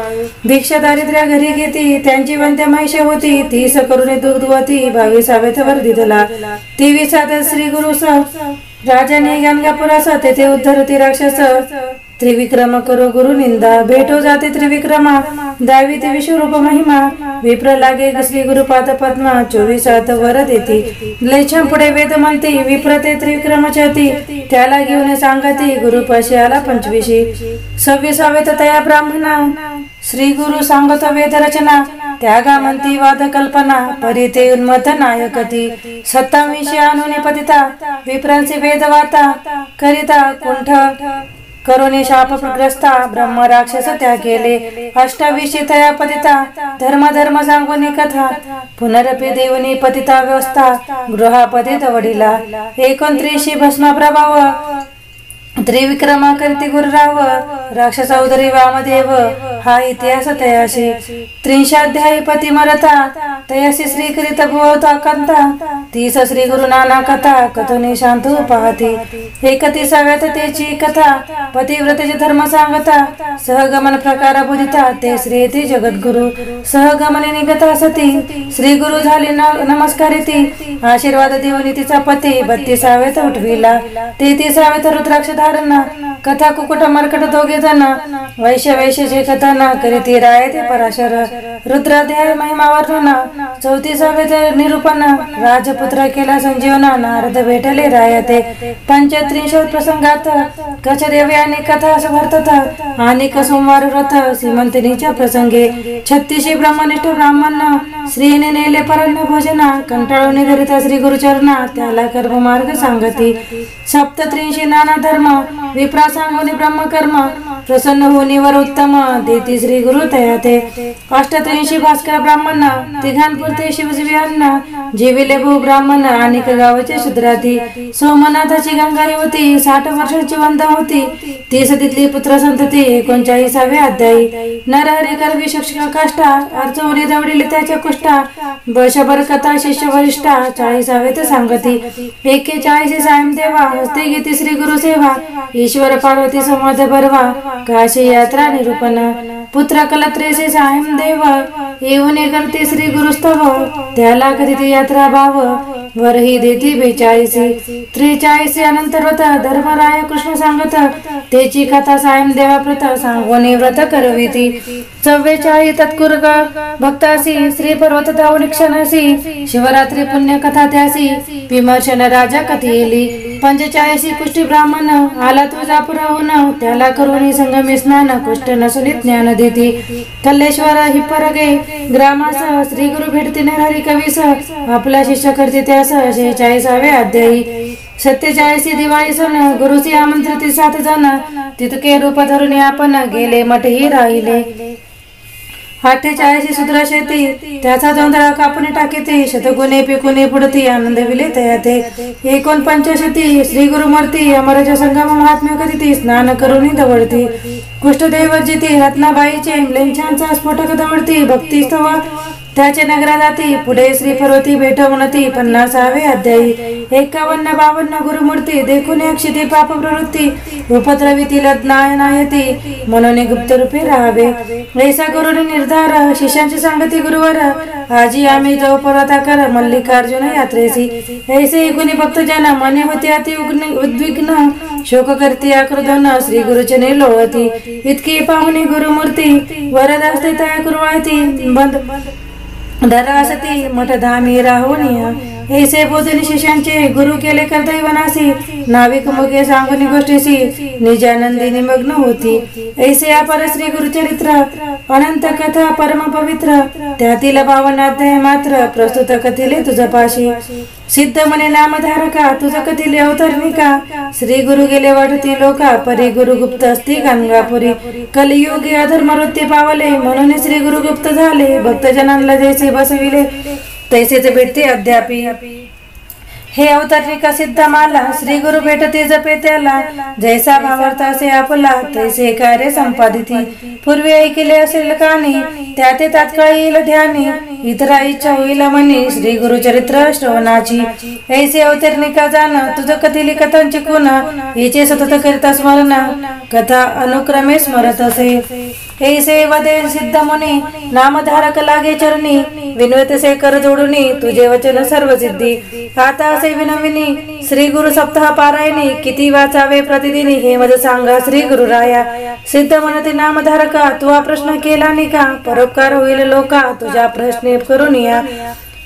भिक्षा दारिद्र्या घरी घेती त्यांची वंद्य महिष होती 30 करुणी दुग्धवती 22व्यात वर्धितला 23 श्री गुरु राजाने गाणगापुरास तेथे उद्धरती राक्षस त्रिविक्रम करो गुरु निंदा भेटो जाते त्रिविक्रमा दावी ते विश्वरूप महिमा विप्र लागे श्री गुरु पाद पद्मा 24 वर देती लयछम पुढे वेद म्हणते विप्र ते त्रिविक्रम छती त्याला घेऊन सांगती गुरुपाशी आला 25 26 तया ब्राह्मणा श्री गुरु सांगतो वेद रचना त्यागा म्हणती वाद कल्पना परिते उन्मत नायकती 27 अनुने पतिता विप्रांचे वेद वाता करिता कुंठ करुणी शापग्रस्ता ब्रह्म राक्षस त्या केले 28 तया पतिता धर्म धर्म सांगुनी कथा पुनरपी देवनी पतिता व्यवस्था गृहापतित वडिला 29 भस्म प्रभाव त्रिविक्रमा करती गुरुराव राक्षस उदरी वामदेव हा इतिहास तयाशी 30 अध्यायी पती मरता तयासी श्री करीत भुवता कंता 30 श्री गुरु नाना कथा कथुनी शांतू पाहती 31व्यात त्याची कथा पतिव्रतेचे धर्म सांगता सहगमन प्रकार बुधिता ते श्री ती जगद्गुरु सहगमने निगता सती श्री गुरु झाली नमस्कारिती आशीर्वाद देऊन तिचा पती 32व्यात उठविला 33व्यात रुद्राक्ष धारण कथा कुकुट मरकट दोघे जण वैश्य वैश्याची कथा वर्णन करीती रायते पराशर रुद्राध्याय महिमा वर्णन 34वे निरूपण राजपुत्र केला संजीवन नारद भेटले रायते 35 प्रसंगात कचदेवी आणि कथा वर्तत आणि सोमवार व्रत सीमंतिनीच्या प्रसंगे 36 ब्रह्मनिष्ठ ब्राह्मण श्रीने नेले परन्न भोजना कंटाळून धरिता श्री गुरुचरणा त्याला कर्ममार्ग सांगती 37 नाना धर्म विप्रा सांगोनी ब्रह्मकर्म प्रसन्न होनी वर उत्तम देती श्री गुरु तयाते 38 भास्कर ब्राह्मण तिघांपुरते शिवजीवी अन्न जीविले भू ब्राह्मण आणि गावाचे शूद्राती सोमनाथाची गंगा होती 60 वर्षांची वंदा होती 30 तिथली पुत्र संतती 39वे अध्यायी नरहरी करवी शिक्षक काष्टा अर्चवणी जवळील त्याच्या कुष्टा वर्षभर कथा शिष्य वरिष्ठा 40वे ते सांगती 41 सायम देवा हस्ते घेती श्री गुरु सेवा ईश्वर पार्वती संवाद बरवा काशी यात्रा निरूपण पुत्र कलत्रेसे सायम देव येऊन करते श्री गुरुस्तव त्याला करीती यात्रा भाव वरही देती 42 43 अनंतर व्रत धर्मराय कृष्ण सांगत त्याची कथा सायम देवा प्रत सांगोनी व्रत करविती 44 तत्कुर्ग भक्तासी श्री पर्वत धावून क्षणासी शिवरात्री पुण्य कथा त्यासी विमर्शन राजा कथेली 45 कुष्टी ब्राह्मण आला तुझा पुरवून त्याला करुणी संगमी स्नान कुष्ट नसुनी ज्ञान देती कल्लेश्वर हिप्परगे ग्रामास श्री गुरु भेटती नरहरी कवीस आपला शिष्य करते त्यास 46वे अध्यायी 47 दिवाळी सण गुरुची आमंत्रित 7 जण तितके रूप धरून आपण गेले मठही राहिले 48 सुद्रा शेती त्याचा जोंधळा कापून टाकीते शतगुणे पिकुणे पुढती आनंद विले तयाते 49 श्री गुरुमूर्ती अमराच्या संगम महात्म्य करीती स्नान करून दवडती कुष्ठदेव जिती रत्नाबाईचे लेंछांचा स्फोटक दवडती भक्ती स्तव त्याचे नगरा जाती पुढे श्री पर्वती भेटवणती 50वे अध्यायी 51-52 गुरुमूर्ती देखून अक्षिते पाप प्रवृत्ती उपद्रविती नायती म्हणून गुप्त रूपे राहावे ऐसा करून निर्धार शिष्यांची सांगती गुरुवर आजी आम्ही जाऊ पर्वताकर मल्लिकार्जुन यात्रेसी ऐसे गुणी भक्तजन मने होते अति उद्विग्न शोक करती आकृदन श्री गुरुचने लोळती इतकी पाहुणी गुरुमूर्ती वरद असते त्या कुरवाळती बंद धरासती मठ धामी राहुनिया ऐसे बोधनी शिष्यांचे गुरु केले कर्तव्यनासी नाविक मुखे सांगुनी गोष्टीसी निजानंदी निमग्न होती ऐसे अपर श्री गुरुचरित्र अनंत कथा परम पवित्र त्यातील 52 अध्याय मात्र प्रस्तुत कथिले तुझपाशी सिद्ध मने नामधारका तुझ कथिले अवतरणिका श्री गुरु गेले वाटती लोका परी गुरु गुप्त असती गंगापुरी कलियुगी अधर्म वृत्ती पावले म्हणून श्री गुरु गुप्त झाले भक्तजनांना जैसे बसविले तैसेच भेटते अद्यापी हे अवतारिका सिद्ध माला श्री गुरु भेटते जपे त्याला जैसा भावार्थ असे आपला तैसे कार्य संपादिती पूर्वी ऐकले असेल कानी त्या ते तात्काळ येईल ध्यानी इतरा इच्छा होईल मनी श्री गुरु चरित्र श्रवणाची ऐसे अवतरणिका जाण तुझ कथिली कथांची कुण हिचे सतत करिता स्मरण कथा अनुक्रमे स्मरत असे ऐसे वदे सिद्ध मुनी नामधारक लागे चरणी विनवतसे कर जोडुनी तुझे वचन सर्व सिद्धी आता असे विनविनी श्री गुरु सप्ताह पारायणी किती वाचावे प्रतिदिनी हे मज सांगा श्री गुरु राया सिद्ध म्हणते नामधारका तू प्रश्न केला निका परोपकार होईल लोका तुझ्या प्रश्न करून या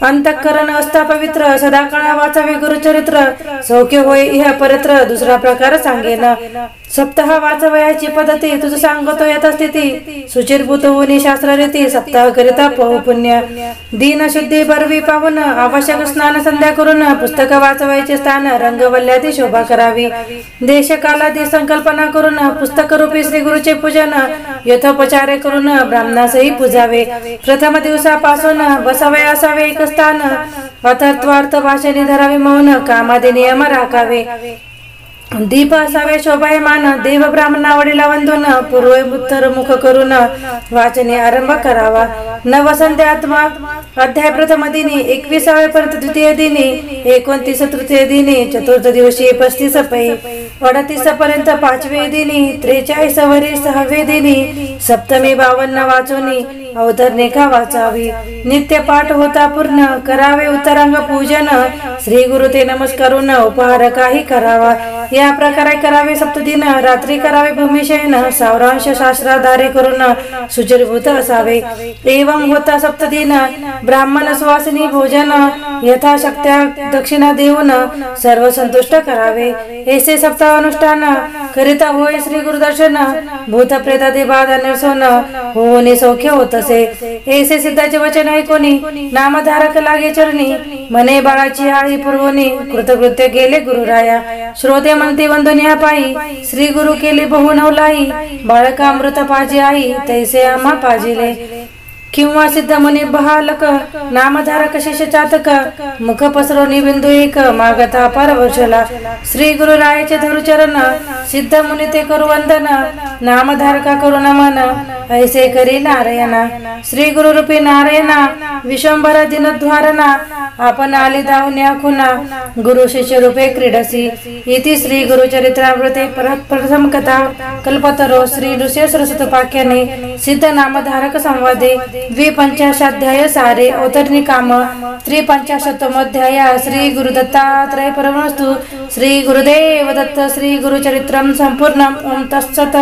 अंतःकरण असता पवित्र सदाकाळ वाचावे गुरुचरित्र सौख्य होय इह परत्र दुसरा प्रकार सांगेन सप्ताह वाचवयाची पद्धती तुझ सांगतो यथा स्थिती सुचिरभूत होनी शास्त्र रीती सप्ताह करिता पहु पुण्य दीन शुद्धी बरवी पाहून आवश्यक स्नान संध्या करून पुस्तक वाचवायचे स्थान रंगवल्यादी शोभा करावी देश कालादी संकल्पना करून पुस्तक रूपी श्री गुरुचे पूजन यथोपचारे करून ब्राह्मणासही पूजावे प्रथम दिवसापासून बसावे असावे एक स्थान अथर्त्वार्थ भाषणे धरावे मौन कामादी नियम राखावे दीप असावे शोभायमान देव ब्राह्मणावडीला वंदून पूर्व उत्तर मुख करून वाचने आरंभ करावा नवसंध्यात्मा अध्याय प्रथम दिनी 21व्या पर्यंत द्वितीय दिनी 29 तृतीय दिनी चतुर्थ दिवशी 35 पै 38 पर्यंत 5वे दिनी 43 वरी 6वे दिनी सप्तमी 52 वाचोनी अवतरणिका वाचावी. नित्य पाठ होता पूर्ण करावे उत्तरांग पूजन. श्री गुरु ते नमस्कारून उपहार काही करावा. या प्रकारे करावे सप्तदिन. रात्री करावे भूमिशयन. सावरांश शास्त्राधारे करून सुचिरभूत असावे. एवं होता सप्तदिन ब्राह्मण सुवासिनी भोजन. यथाशक्त्या दक्षिणा देऊन सर्व संतुष्ट करावे. ऐसे सप्ताह अनुष्ठान करिता होय श्री गुरुदर्शन. भूत प्रेतादी बाधा निरसन होऊन सौख्य होत असे. ऐसे सिद्धाचे वचन ऐकोनी नामधारक लागे चरणी. मने बाळाची आळी पुरवणी कृतकृत्य गेले गुरुराया. श्रोते म्हणते वंदनिया पायी श्री गुरु केले बहु नवलाई. बाळकामृत पाजी आई तैसे आम्हा पाजिले. किंवा सिद्ध मुनी बहालक नामधारक शिष्य चातक. मुख पसरवणी बिंदू एक मागता परवशला. श्री गुरु रायाचे धरुचरण सिद्ध मुनी ते करू वंदन. नामधारका करू नमन ऐसे करी नारायणा. श्री गुरु रूपी नारायणा विश्वंभर दिनद्वारणा. आपण आले धावून खुना गुरु शिष्य रूपे क्रीडसी. इति श्री गुरु चरित्रामृते प्रथम कथा कल्पतरो श्री नृसिंह सरस्वतोपाख्याने सिद्ध नामधारक संवादे द्विपंचाशाध्याय सारे अवतरणिकाम त्रिपंचाशतमोध्याय. श्री गुरु दत्तात्रय परमस्तु. श्री गुरुदेव दत्त. श्री गुरु चरित्रम संपूर्णम. ओम तत्सत.